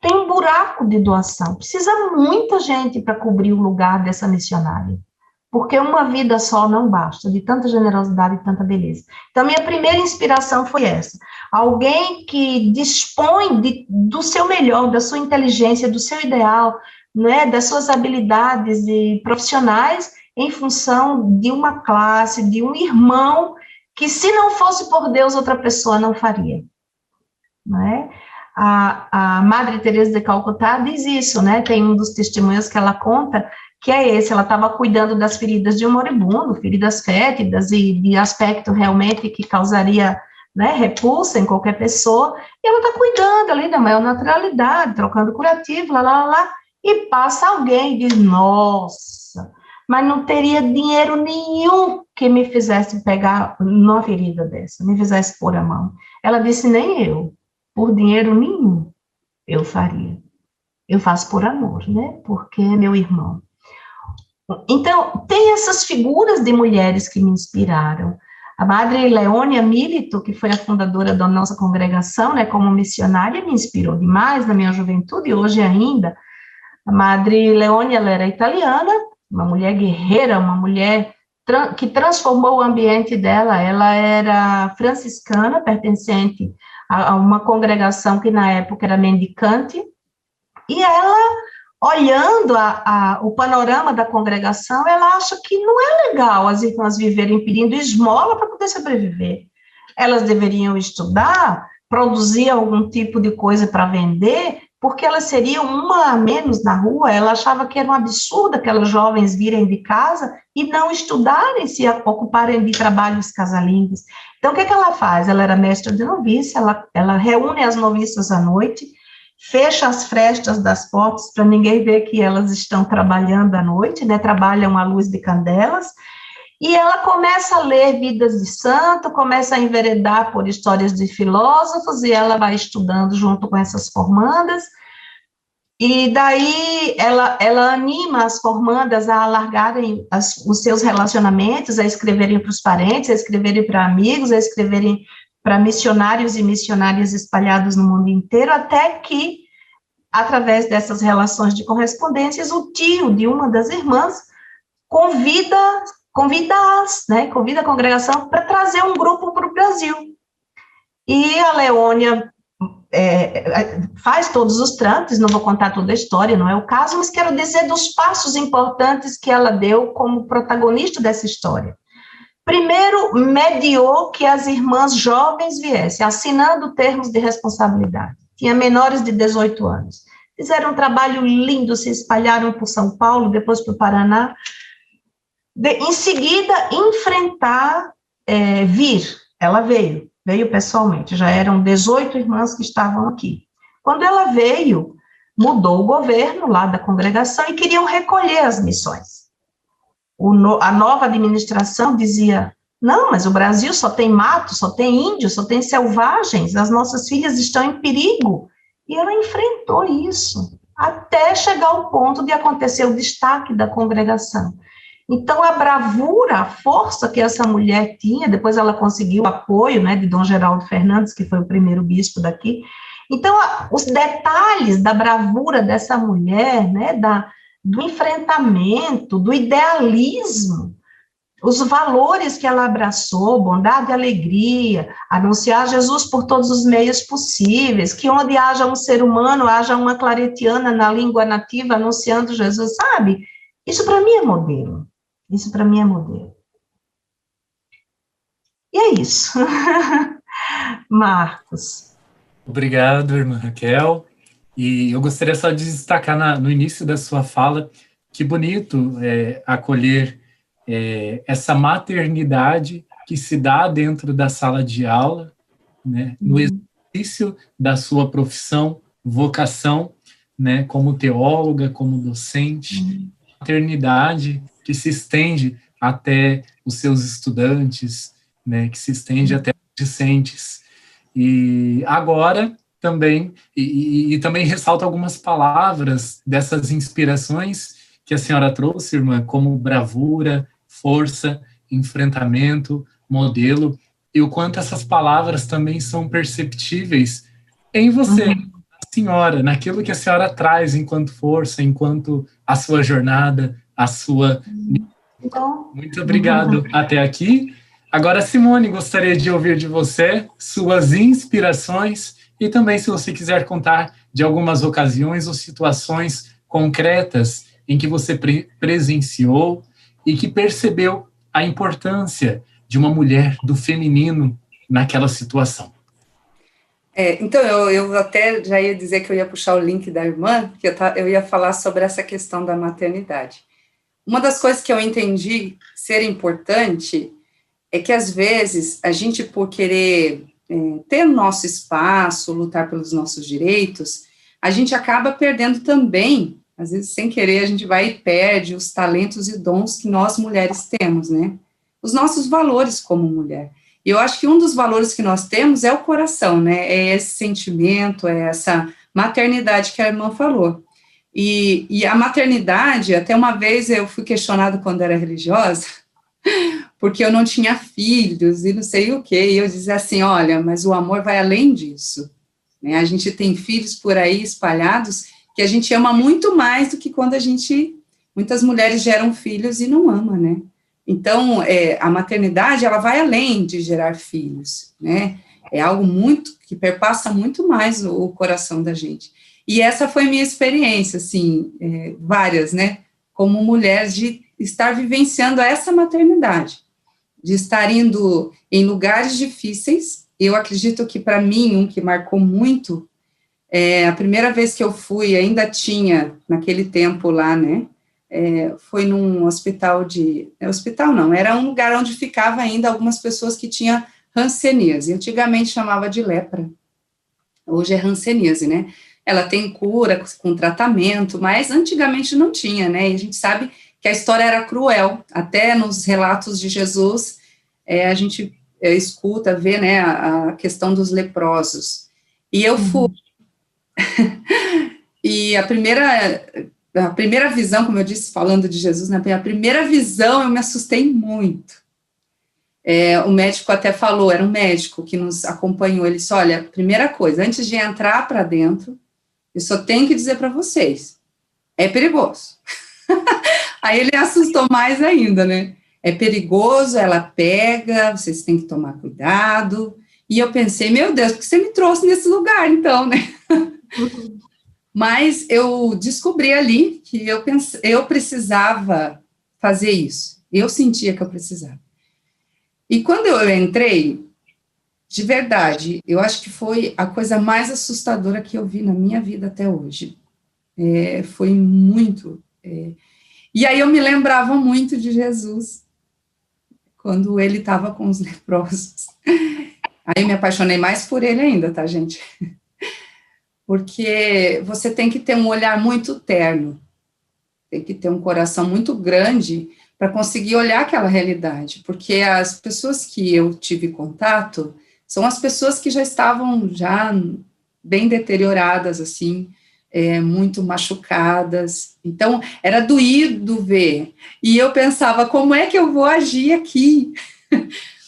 tem um buraco de doação, precisa muita gente para cobrir o lugar dessa missionária, porque uma vida só não basta, de tanta generosidade e tanta beleza. Então, minha primeira inspiração foi essa, alguém que dispõe do seu melhor, da sua inteligência, do seu ideal, né, das suas habilidades e profissionais, em função de uma classe, de um irmão, que se não fosse por Deus, outra pessoa não faria. Não é? A Madre Teresa de Calcutá diz isso, né? Tem um dos testemunhos que ela conta, que é esse, ela estava cuidando das feridas de um moribundo, feridas fétidas e de aspecto realmente que causaria, né, repulsa em qualquer pessoa, e ela está cuidando ali da maior naturalidade, trocando curativo, e passa alguém e diz, nossa, mas não teria dinheiro nenhum que me fizesse pegar numa ferida dessa, me fizesse pôr a mão. Ela disse, nem eu, por dinheiro nenhum eu faria. Eu faço por amor, né? Porque é meu irmão. Então, tem essas figuras de mulheres que me inspiraram. A Madre Leônia Milito, que foi a fundadora da nossa congregação, né, como missionária, me inspirou demais na minha juventude, e hoje ainda. A Madre Leônia, ela era italiana, uma mulher guerreira, uma mulher que transformou o ambiente dela. Ela era franciscana, pertencente a uma congregação que na época era mendicante, e ela, olhando o panorama da congregação, ela acha que não é legal as irmãs viverem pedindo esmola para poder sobreviver. Elas deveriam estudar, produzir algum tipo de coisa para vender, porque elas seriam uma a menos na rua. Ela achava que era um absurdo aquelas jovens virem de casa e não estudarem, se ocuparem de trabalhos casalingos. Então, o que ela faz? Ela era mestra de noviça, ela reúne as noviças à noite, fecha as frestas das portas para ninguém ver que elas estão trabalhando à noite, né? Trabalham à luz de candelas, e ela começa a ler vidas de santo, começa a enveredar por histórias de filósofos, e ela vai estudando junto com essas formandas, e daí ela anima as formandas a alargarem os seus relacionamentos, a escreverem para os parentes, a escreverem para amigos, a escreverem para missionários e missionárias espalhados no mundo inteiro, até que, através dessas relações de correspondências, o tio de uma das irmãs convida a congregação para trazer um grupo para o Brasil. E a Leônia faz todos os trâmites, não vou contar toda a história, não é o caso, mas quero dizer dos passos importantes que ela deu como protagonista dessa história. Primeiro, mediou que as irmãs jovens viessem, assinando termos de responsabilidade. Tinha menores de 18 anos. Fizeram um trabalho lindo, se espalharam por São Paulo, depois para o Paraná. Em seguida, enfrentar, ela veio pessoalmente, já eram 18 irmãs que estavam aqui. Quando ela veio, mudou o governo lá da congregação e queriam recolher as missões. A nova administração dizia, não, mas o Brasil só tem mato, só tem índios, só tem selvagens, as nossas filhas estão em perigo. E ela enfrentou isso, até chegar ao ponto de acontecer o destaque da congregação. Então, a bravura, a força que essa mulher tinha, depois ela conseguiu o apoio, né, de Dom Geraldo Fernandes, que foi o primeiro bispo daqui. Então, os detalhes da bravura dessa mulher, né, do enfrentamento, do idealismo, os valores que ela abraçou, bondade e alegria, anunciar Jesus por todos os meios possíveis, que onde haja um ser humano, haja uma claretiana na língua nativa anunciando Jesus, sabe? Isso para mim é modelo. Isso para mim é modelo. E é isso. Marcos.
Obrigado, irmã Raquel. E eu gostaria só de destacar no início da sua fala, que bonito acolher essa maternidade que se dá dentro da sala de aula, né, no exercício da sua profissão, vocação, né, como teóloga, como docente, maternidade que se estende até os seus estudantes, né, que se estende até os discentes. E agora também, e também ressalto algumas palavras dessas inspirações que a senhora trouxe, irmã, como bravura, força, enfrentamento, modelo, e o quanto essas palavras também são perceptíveis em você, senhora, naquilo que a senhora traz enquanto força, enquanto a sua jornada, a sua... Muito obrigado até aqui. Agora, Simone, gostaria de ouvir de você suas inspirações e também, se você quiser contar de algumas ocasiões ou situações concretas em que você presenciou e que percebeu a importância de uma mulher, do feminino, naquela situação.
Então, eu até já ia dizer que eu ia puxar o link da irmã, que eu ia falar sobre essa questão da maternidade. Uma das coisas que eu entendi ser importante é que, às vezes, a gente, por querer ter o nosso espaço, lutar pelos nossos direitos, a gente acaba perdendo também, às vezes, sem querer, a gente vai e perde os talentos e dons que nós, mulheres, temos, né? Os nossos valores como mulher. E eu acho que um dos valores que nós temos é o coração, né? É esse sentimento, é essa maternidade que a irmã falou. E a maternidade, até uma vez eu fui questionada quando era religiosa, porque eu não tinha filhos e não sei o quê, e eu dizia assim, olha, mas o amor vai além disso, né? A gente tem filhos por aí espalhados que a gente ama muito mais do que quando muitas mulheres geram filhos e não ama, né? Então, a maternidade, ela vai além de gerar filhos, né? É algo que perpassa muito mais o coração da gente. E essa foi minha experiência, assim, várias, né? Como mulher, de estar vivenciando essa maternidade, de estar indo em lugares difíceis. Eu acredito que, para mim, um que marcou muito, a primeira vez que eu fui, ainda tinha, naquele tempo lá, né? Foi num hospital hospital não, era um lugar onde ficava ainda algumas pessoas que tinham hanseníase, antigamente chamava de lepra, hoje é hanseníase, né? Ela tem cura com tratamento, mas antigamente não tinha, né? E a gente sabe que a história era cruel, até nos relatos de Jesus, a gente escuta, vê, né, a questão dos leprosos. E eu fui, e a primeira visão, como eu disse, falando de Jesus, né, a primeira visão eu me assustei muito. O médico até falou, era um médico que nos acompanhou, ele disse, olha, primeira coisa, antes de entrar para dentro, eu só tenho que dizer para vocês, é perigoso. Aí ele assustou mais ainda, né? É perigoso, ela pega, vocês têm que tomar cuidado. E eu pensei, meu Deus, por que você me trouxe nesse lugar, então, né? Mas eu descobri ali que eu precisava fazer isso. Eu sentia que eu precisava. E quando eu entrei, de verdade, eu acho que foi a coisa mais assustadora que eu vi na minha vida até hoje. Foi muito... E aí eu me lembrava muito de Jesus, quando ele estava com os leprosos. Aí eu me apaixonei mais por ele ainda, tá, gente? Porque você tem que ter um olhar muito terno, tem que ter um coração muito grande para conseguir olhar aquela realidade, porque as pessoas que eu tive contato são as pessoas que já estavam bem deterioradas, assim, muito machucadas, então era doído ver, e eu pensava, como é que eu vou agir aqui?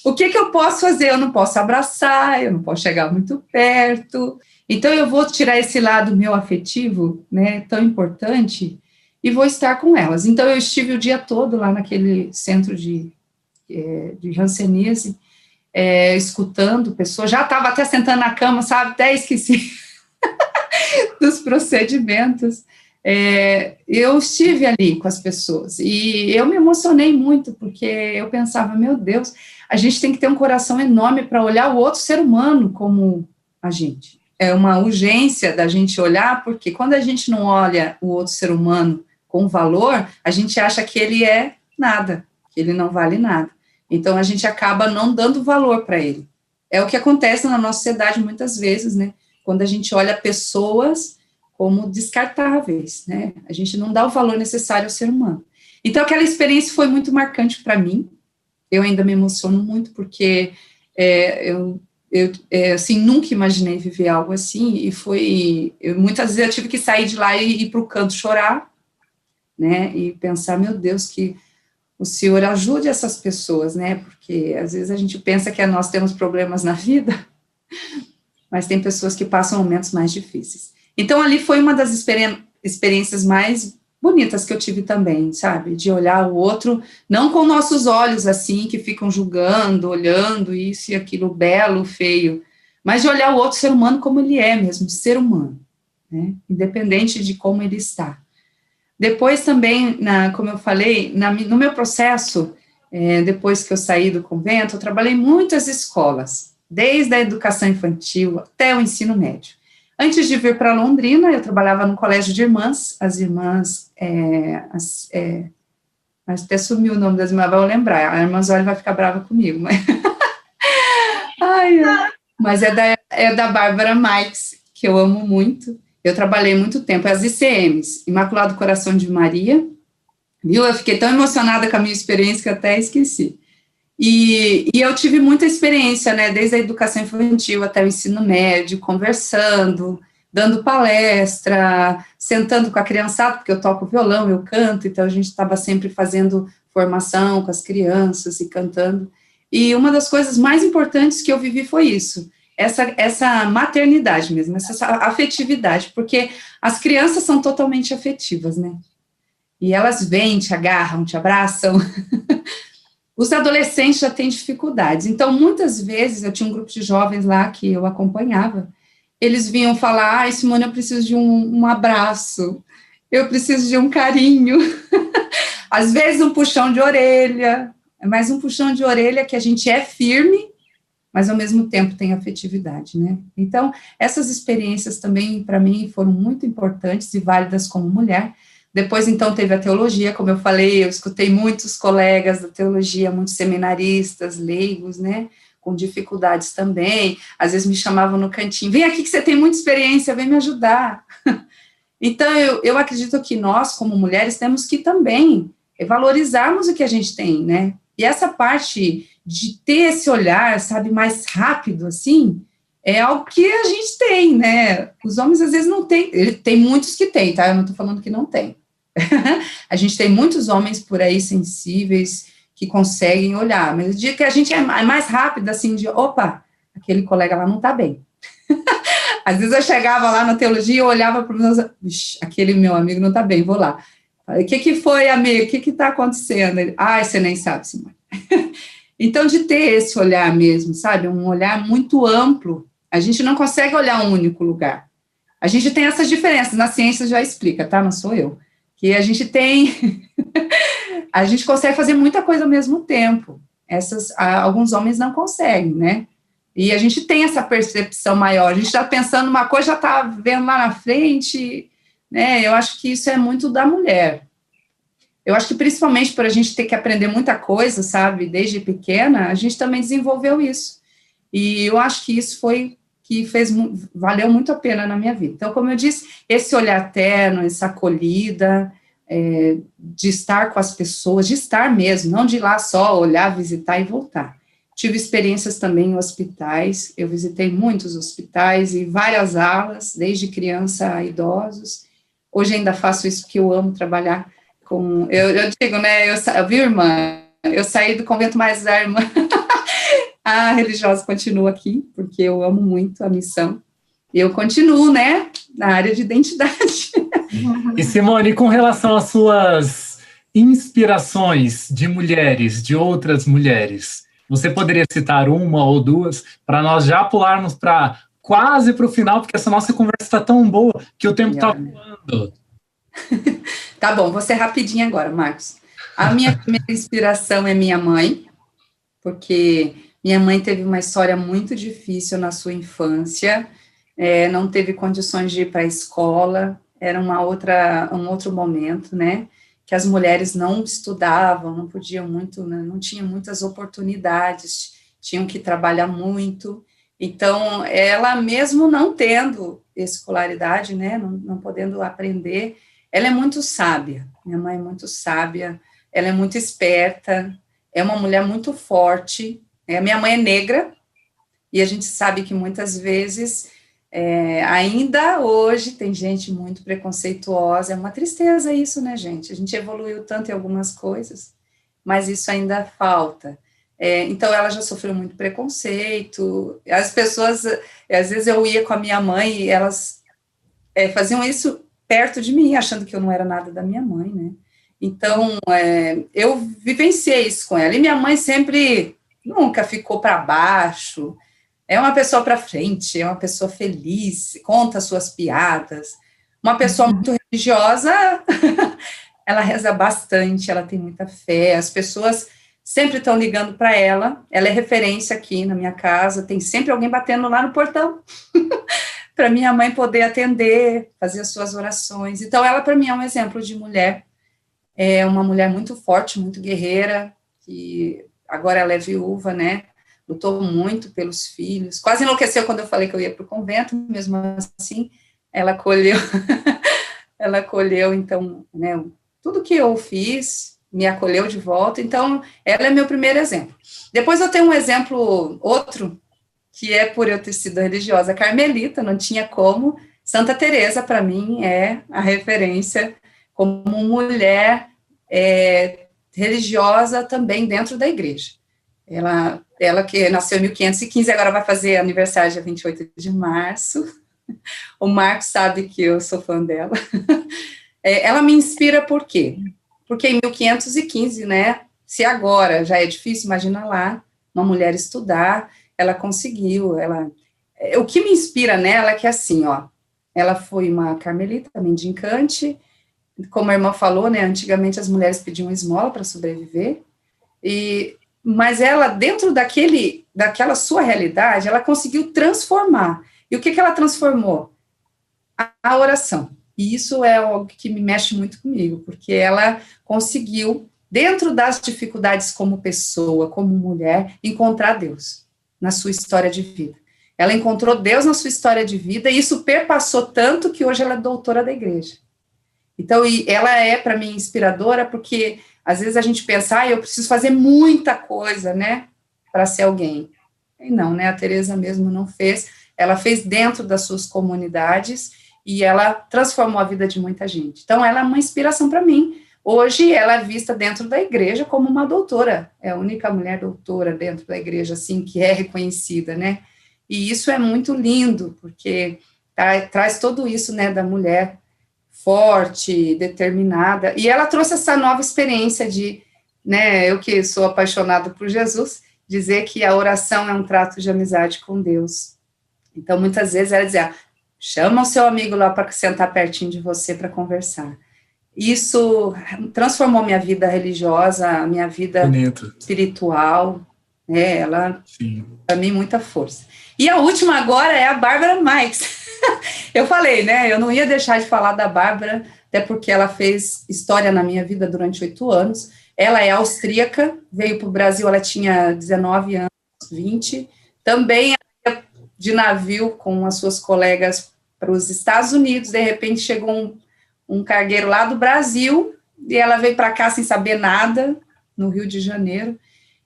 O que eu posso fazer? Eu não posso abraçar, eu não posso chegar muito perto, então eu vou tirar esse lado meu afetivo, né, tão importante, e vou estar com elas. Então eu estive o dia todo lá naquele centro de hanseníase, escutando pessoas, já estava até sentando na cama, sabe, até esqueci dos procedimentos. Eu estive ali com as pessoas, e eu me emocionei muito, porque eu pensava, meu Deus, a gente tem que ter um coração enorme para olhar o outro ser humano como a gente. É uma urgência da gente olhar, porque quando a gente não olha o outro ser humano com valor, a gente acha que ele é nada, que ele não vale nada. Então, a gente acaba não dando valor para ele. É o que acontece na nossa sociedade muitas vezes, né? Quando a gente olha pessoas como descartáveis, né? A gente não dá o valor necessário ao ser humano. Então, aquela experiência foi muito marcante para mim. Eu ainda me emociono muito, porque eu assim, nunca imaginei viver algo assim, e muitas vezes eu tive que sair de lá e ir para o canto chorar, né, e pensar, meu Deus, que o Senhor ajude essas pessoas, né, porque às vezes a gente pensa que nós temos problemas na vida, mas tem pessoas que passam momentos mais difíceis. Então, ali foi uma das experiências mais bonitas que eu tive também, sabe, de olhar o outro, não com nossos olhos, assim, que ficam julgando, olhando isso e aquilo, belo, feio, mas de olhar o outro ser humano como ele é mesmo, ser humano, né, independente de como ele está. Depois também, como eu falei, no meu processo, depois que eu saí do convento, eu trabalhei em muitas escolas, desde a educação infantil até o ensino médio. Antes de vir para Londrina, eu trabalhava no colégio de irmãs, as irmãs, até sumiu o nome das irmãs, vou lembrar, a irmã Zólia vai ficar brava comigo, mas é da Bárbara Marques, que eu amo muito. Eu trabalhei muito tempo, as ICMs, Imaculado Coração de Maria, viu? Eu fiquei tão emocionada com a minha experiência que eu até esqueci. E eu tive muita experiência, né, desde a educação infantil até o ensino médio, conversando, dando palestra, sentando com a criançada, porque eu toco violão, eu canto, então a gente estava sempre fazendo formação com as crianças e cantando. E uma das coisas mais importantes que eu vivi foi isso, essa maternidade mesmo, essa afetividade, porque as crianças são totalmente afetivas, né? E elas vêm, te agarram, te abraçam. Os adolescentes já têm dificuldades. Então, muitas vezes, eu tinha um grupo de jovens lá que eu acompanhava, eles vinham falar, Simone, eu preciso de um abraço, eu preciso de um carinho. Às vezes, um puxão de orelha, mas um puxão de orelha que a gente é firme, mas ao mesmo tempo tem afetividade, né? Então, essas experiências também, para mim, foram muito importantes e válidas como mulher. Depois, então, teve a teologia, como eu falei, eu escutei muitos colegas da teologia, muitos seminaristas, leigos, né, com dificuldades também, às vezes me chamavam no cantinho, vem aqui que você tem muita experiência, vem me ajudar. Então, eu acredito que nós, como mulheres, temos que também valorizarmos o que a gente tem, né, e essa parte de ter esse olhar, sabe, mais rápido, assim, é algo que a gente tem, né, os homens às vezes não têm, tem muitos que têm, tá, eu não estou falando que não tem. A gente tem muitos homens por aí sensíveis que conseguem olhar, mas o dia que a gente é mais rápido, assim, de, opa, aquele colega lá não está bem. Às vezes eu chegava lá na teologia e olhava para os meus, aquele meu amigo não está bem, vou lá. O que foi, amigo? O que está acontecendo? Ele, você nem sabe, Simone. Então, de ter esse olhar mesmo, sabe, um olhar muito amplo, a gente não consegue olhar um único lugar. A gente tem essas diferenças, na ciência já explica, tá? Não sou eu. Que a gente tem, a gente consegue fazer muita coisa ao mesmo tempo, alguns homens não conseguem, né, e a gente tem essa percepção maior, a gente está pensando uma coisa, já está vendo lá na frente, né, eu acho que isso é muito da mulher, eu acho que principalmente por a gente ter que aprender muita coisa, sabe, desde pequena, a gente também desenvolveu isso, e eu acho que isso foi que valeu muito a pena na minha vida. Então, como eu disse, esse olhar terno, essa acolhida, de estar com as pessoas, de estar mesmo, não de ir lá só olhar, visitar e voltar. Tive experiências também em hospitais, eu visitei muitos hospitais e várias alas, desde criança a idosos. Hoje ainda faço isso porque eu amo trabalhar com... Eu digo, né, viu, irmã? Eu saí do convento, mas a irmã... A religiosa continua aqui, porque eu amo muito a missão. E eu continuo, né, na área de identidade.
E, Simone, com relação às suas inspirações de mulheres, de outras mulheres, você poderia citar uma ou duas, para nós já pularmos quase para o final, porque essa nossa conversa está tão boa que o tempo está voando.
Tá bom, vou ser rapidinho agora, Marcos. A minha primeira inspiração é minha mãe, porque... Minha mãe teve uma história muito difícil na sua infância, não teve condições de ir para a escola, era um outro momento, né, que as mulheres não estudavam, não podiam muito, né, não tinham muitas oportunidades, tinham que trabalhar muito, então, ela mesmo não tendo escolaridade, né, não podendo aprender, ela é muito sábia, minha mãe é muito sábia, ela é muito esperta, é uma mulher muito forte. Minha mãe é negra, E a gente sabe que muitas vezes, ainda hoje, tem gente muito preconceituosa, é uma tristeza isso, né, gente? A gente evoluiu tanto em algumas coisas, mas isso ainda falta. Então, ela já sofreu muito preconceito, as pessoas, às vezes eu ia com a minha mãe e elas faziam isso perto de mim, achando que eu não era nada da minha mãe, né? Então, eu vivenciei isso com ela, e minha mãe sempre, nunca ficou para baixo, é uma pessoa para frente, é uma pessoa feliz, conta suas piadas, uma pessoa muito religiosa, ela reza bastante, ela tem muita fé, as pessoas sempre estão ligando para ela é referência aqui na minha casa, tem sempre alguém batendo lá no portão, para minha mãe poder atender, fazer as suas orações. Então, ela, para mim, é um exemplo de mulher, é uma mulher muito forte, muito guerreira, que agora ela é viúva, né, lutou muito pelos filhos, quase enlouqueceu quando eu falei que eu ia para o convento, mesmo assim, ela acolheu, ela acolheu, então, né, tudo que eu fiz, me acolheu de volta, então, ela é meu primeiro exemplo. Depois eu tenho um exemplo, outro, que é por eu ter sido religiosa carmelita, não tinha como, Santa Teresa, para mim, é a referência como mulher religiosa também dentro da igreja. Ela que nasceu em 1515, agora vai fazer aniversário dia 28 de março, o Marcos sabe que eu sou fã dela. Ela me inspira por quê? Porque em 1515, né, se agora já é difícil, imagina lá, uma mulher estudar, ela conseguiu, o que me inspira nela é que assim, ó, ela foi uma carmelita, mendicante, como a irmã falou, né, antigamente as mulheres pediam esmola para sobreviver, mas ela, dentro daquela sua realidade, ela conseguiu transformar. E o que ela transformou? A oração. E isso é algo que me mexe muito comigo, porque ela conseguiu, dentro das dificuldades como pessoa, como mulher, encontrar Deus na sua história de vida. Ela encontrou Deus na sua história de vida, e isso perpassou tanto que hoje ela é doutora da igreja. Então, ela é, para mim, inspiradora, porque às vezes a gente pensa, eu preciso fazer muita coisa, né, para ser alguém. E não, né, a Teresa mesmo não fez, ela fez dentro das suas comunidades, e ela transformou a vida de muita gente. Então, ela é uma inspiração para mim. Hoje, ela é vista dentro da igreja como uma doutora, é a única mulher doutora dentro da igreja, assim, que é reconhecida, né, e isso é muito lindo, porque traz tudo isso, né, da mulher forte, determinada, e ela trouxe essa nova experiência de, né, eu que sou apaixonada por Jesus, dizer que a oração é um trato de amizade com Deus. Então, muitas vezes ela dizia, chama o seu amigo lá para sentar pertinho de você para conversar. Isso transformou minha vida religiosa, minha vida espiritual, né, ela, para mim, muita força. E a última agora é a Bárbara Marx. Eu falei, né, eu não ia deixar de falar da Bárbara, até porque ela fez história na minha vida durante 8 anos. Ela é austríaca, veio para o Brasil, ela tinha 19 anos, 20. Também de navio com as suas colegas para os Estados Unidos, de repente chegou um cargueiro lá do Brasil, e ela veio para cá sem saber nada, no Rio de Janeiro,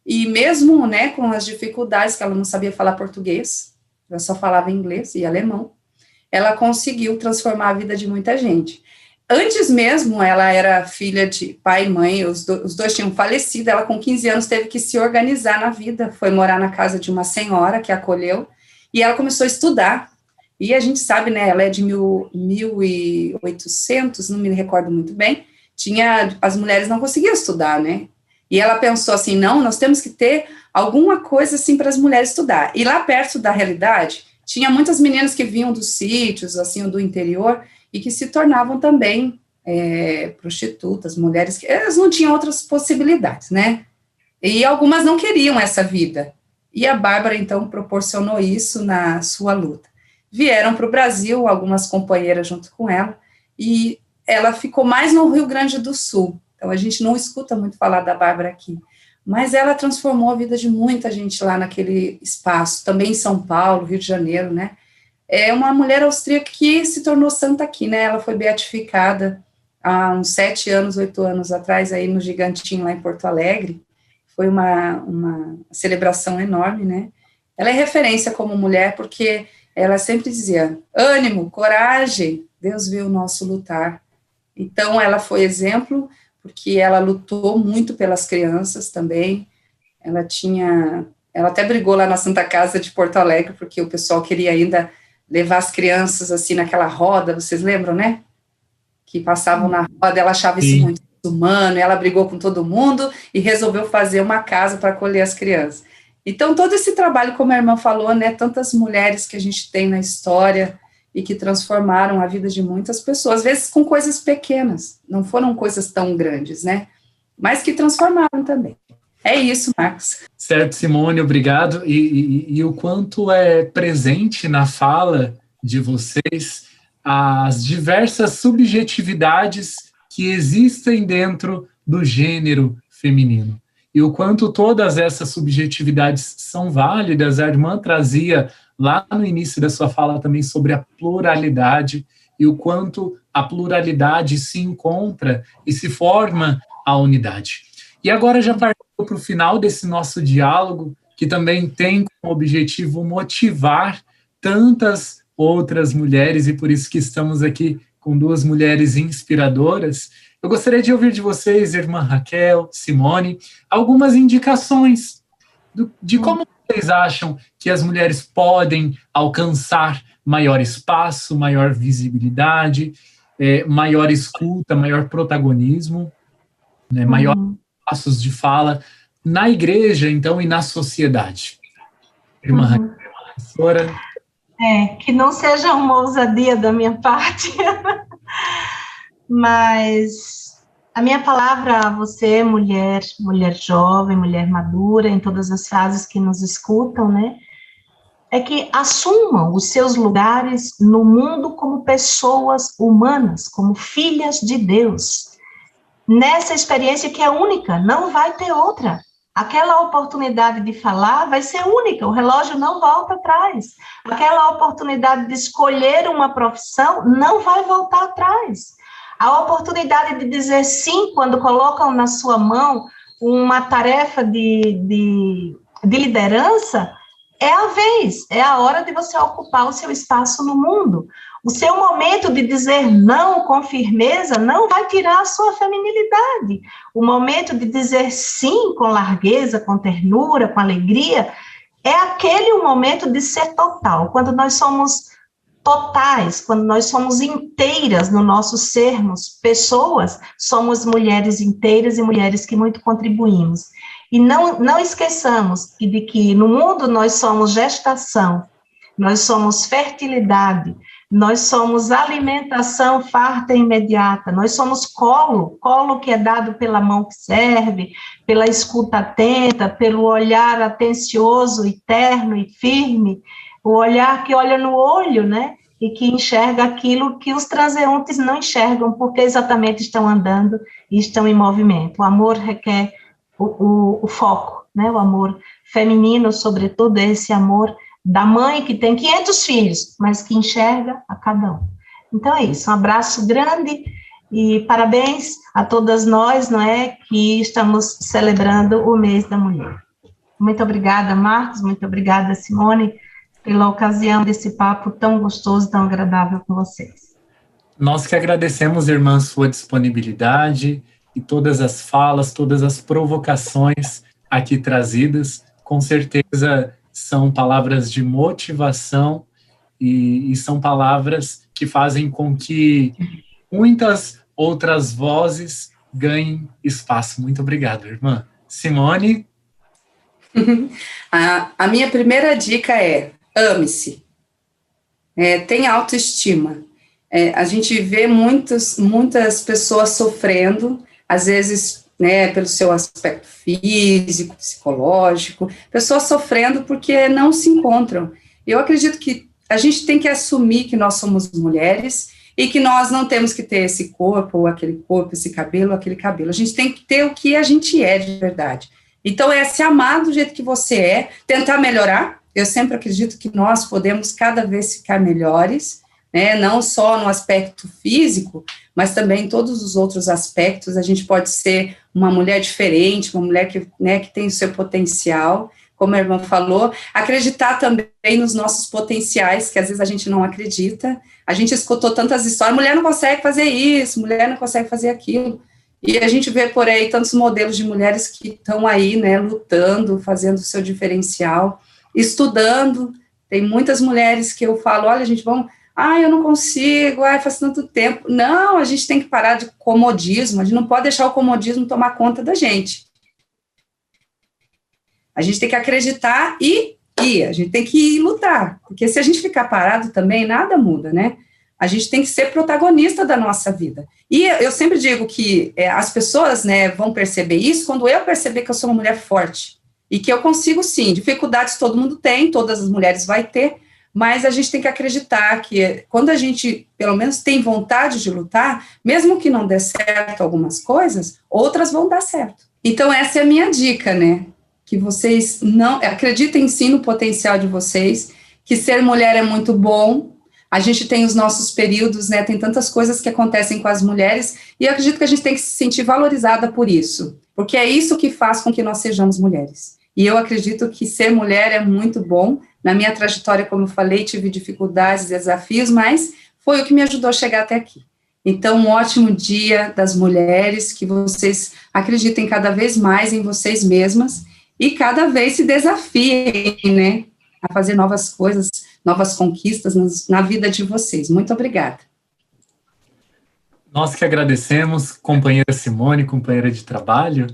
e mesmo, né, com as dificuldades, que ela não sabia falar português, ela só falava inglês e alemão, ela conseguiu transformar a vida de muita gente. Antes mesmo, ela era filha de pai e mãe, os dois tinham falecido, ela com 15 anos teve que se organizar na vida, foi morar na casa de uma senhora que a acolheu, e ela começou a estudar, e a gente sabe, né, ela é de 1800, não me recordo muito bem, as mulheres não conseguiam estudar, né, e ela pensou assim, não, nós temos que ter alguma coisa assim para as mulheres estudar, e lá perto da realidade, tinha muitas meninas que vinham dos sítios, assim, do interior, e que se tornavam também prostitutas, mulheres que elas não tinham outras possibilidades, né, e algumas não queriam essa vida, e a Bárbara, então, proporcionou isso na sua luta. Vieram para o Brasil, algumas companheiras junto com ela, e ela ficou mais no Rio Grande do Sul, então a gente não escuta muito falar da Bárbara aqui, mas ela transformou a vida de muita gente lá naquele espaço, também em São Paulo, Rio de Janeiro, né, é uma mulher austríaca que se tornou santa aqui, né, ela foi beatificada há uns 7 anos, 8 anos atrás, aí no Gigantinho, lá em Porto Alegre, foi uma celebração enorme, né, ela é referência como mulher, porque ela sempre dizia, ânimo, coragem, Deus viu o nosso lutar. Então, ela foi exemplo, porque ela lutou muito pelas crianças também, ela até brigou lá na Santa Casa de Porto Alegre, porque o pessoal queria ainda levar as crianças, assim, naquela roda, vocês lembram, né? Que passavam na roda, ela achava isso muito humano, ela brigou com todo mundo e resolveu fazer uma casa para acolher as crianças. Então, todo esse trabalho, como a irmã falou, né, tantas mulheres que a gente tem na história e que transformaram a vida de muitas pessoas, às vezes com coisas pequenas, não foram coisas tão grandes, né, mas que transformaram também. É isso, Marcos.
Certo, Simone, obrigado. E o quanto é presente na fala de vocês as diversas subjetividades que existem dentro do gênero feminino. E o quanto todas essas subjetividades são válidas. A irmã trazia lá no início da sua fala também sobre a pluralidade e o quanto a pluralidade se encontra e se forma a unidade. E agora já partindo para o final desse nosso diálogo, que também tem como objetivo motivar tantas outras mulheres, e por isso que estamos aqui com duas mulheres inspiradoras. Eu gostaria de ouvir de vocês, irmã Raquel, Simone, algumas indicações de como vocês acham que as mulheres podem alcançar maior espaço, maior visibilidade, maior escuta, maior protagonismo, né, maior espaços de fala na igreja, então, e na sociedade. Irmã Raquel, professora.
Que não seja uma ousadia da minha parte, mas a minha palavra a você, mulher jovem, mulher madura, em todas as fases que nos escutam, né, é que assumam os seus lugares no mundo como pessoas humanas, como filhas de Deus, nessa experiência que é única, não vai ter outra. Aquela oportunidade de falar vai ser única, o relógio não volta atrás. Aquela oportunidade de escolher uma profissão não vai voltar atrás. A oportunidade de dizer sim quando colocam na sua mão uma tarefa de liderança, é a vez, é a hora de você ocupar o seu espaço no mundo. O seu momento de dizer não com firmeza não vai tirar a sua feminilidade. O momento de dizer sim com largueza, com ternura, com alegria, é aquele o momento de ser total. Quando nós somos totais, quando nós somos inteiras no nosso sermos pessoas, somos mulheres inteiras e mulheres que muito contribuímos. E não esqueçamos de que no mundo nós somos gestação, nós somos fertilidade, nós somos alimentação farta e imediata, nós somos colo que é dado pela mão que serve, pela escuta atenta, pelo olhar atencioso e terno e firme, o olhar que olha no olho, né, e que enxerga aquilo que os transeuntes não enxergam, porque exatamente estão andando e estão em movimento. O amor requer o foco, né, o amor feminino, sobretudo, é esse amor da mãe que tem 500 filhos, mas que enxerga a cada um. Então é isso, um abraço grande e parabéns a todas nós, não é, que estamos celebrando o mês da mulher. Muito obrigada, Marcos, muito obrigada, Simone, pela ocasião desse papo tão gostoso, tão agradável com vocês.
Nós que agradecemos, irmã, sua disponibilidade e todas as falas, todas as provocações aqui trazidas, com certeza são palavras de motivação e são palavras que fazem com que muitas outras vozes ganhem espaço. Muito obrigado, irmã. Simone?
A minha primeira dica é: ame-se. Tenha autoestima. A gente vê muitas pessoas sofrendo, às vezes, né, pelo seu aspecto físico, psicológico, pessoas sofrendo porque não se encontram. Eu acredito que a gente tem que assumir que nós somos mulheres e que nós não temos que ter esse corpo, ou aquele corpo, esse cabelo, aquele cabelo. A gente tem que ter o que a gente é de verdade. Então, é se amar do jeito que você é, tentar melhorar. Eu sempre acredito que nós podemos cada vez ficar melhores, né, não só no aspecto físico, mas também em todos os outros aspectos. A gente pode ser uma mulher diferente, uma mulher que tem o seu potencial, como a irmã falou, acreditar também nos nossos potenciais, que às vezes a gente não acredita. A gente escutou tantas histórias, mulher não consegue fazer isso, mulher não consegue fazer aquilo. E a gente vê por aí tantos modelos de mulheres que estão aí, né, lutando, fazendo o seu diferencial, estudando. Tem muitas mulheres que eu falo, olha, gente, vamos... eu não consigo, faz tanto tempo. Não, a gente tem que parar de comodismo, a gente não pode deixar o comodismo tomar conta da gente. A gente tem que acreditar e ir, a gente tem que ir lutar, porque se a gente ficar parado também, nada muda, né? A gente tem que ser protagonista da nossa vida. E eu sempre digo que as pessoas, né, vão perceber isso quando eu perceber que eu sou uma mulher forte, e que eu consigo sim, dificuldades todo mundo tem, todas as mulheres vai ter, mas a gente tem que acreditar que quando a gente, pelo menos, tem vontade de lutar, mesmo que não dê certo algumas coisas, outras vão dar certo. Então, essa é a minha dica, né? Que vocês não acreditem sim no potencial de vocês, que ser mulher é muito bom. A gente tem os nossos períodos, né? Tem tantas coisas que acontecem com as mulheres, e eu acredito que a gente tem que se sentir valorizada por isso, porque é isso que faz com que nós sejamos mulheres. E eu acredito que ser mulher é muito bom. Na minha trajetória, como eu falei, tive dificuldades, desafios, mas foi o que me ajudou a chegar até aqui. Então, um ótimo dia das mulheres, que vocês acreditem cada vez mais em vocês mesmas e cada vez se desafiem, né, a fazer novas coisas, novas conquistas na vida de vocês. Muito obrigada.
Nós que agradecemos, companheira Simone, companheira de trabalho.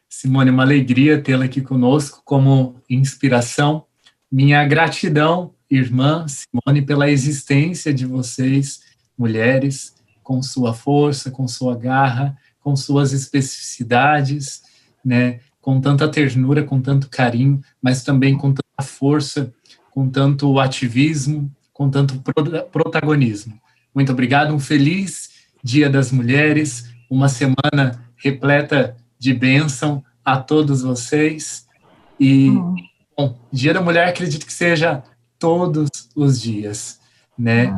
Simone, uma alegria tê-la aqui conosco como inspiração. Minha gratidão, irmã Simone, pela existência de vocês, mulheres, com sua força, com sua garra, com suas especificidades, né, com tanta ternura, com tanto carinho, mas também com tanta força, com tanto ativismo, com tanto protagonismo. Muito obrigado, um feliz Dia das Mulheres, uma semana repleta de bênção a todos vocês. E, bom, Dia da Mulher acredito que seja todos os dias, né?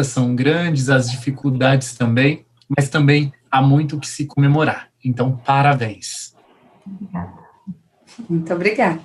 São grandes, as dificuldades também, mas também há muito que se comemorar. Então, parabéns.
Obrigada. Muito obrigada.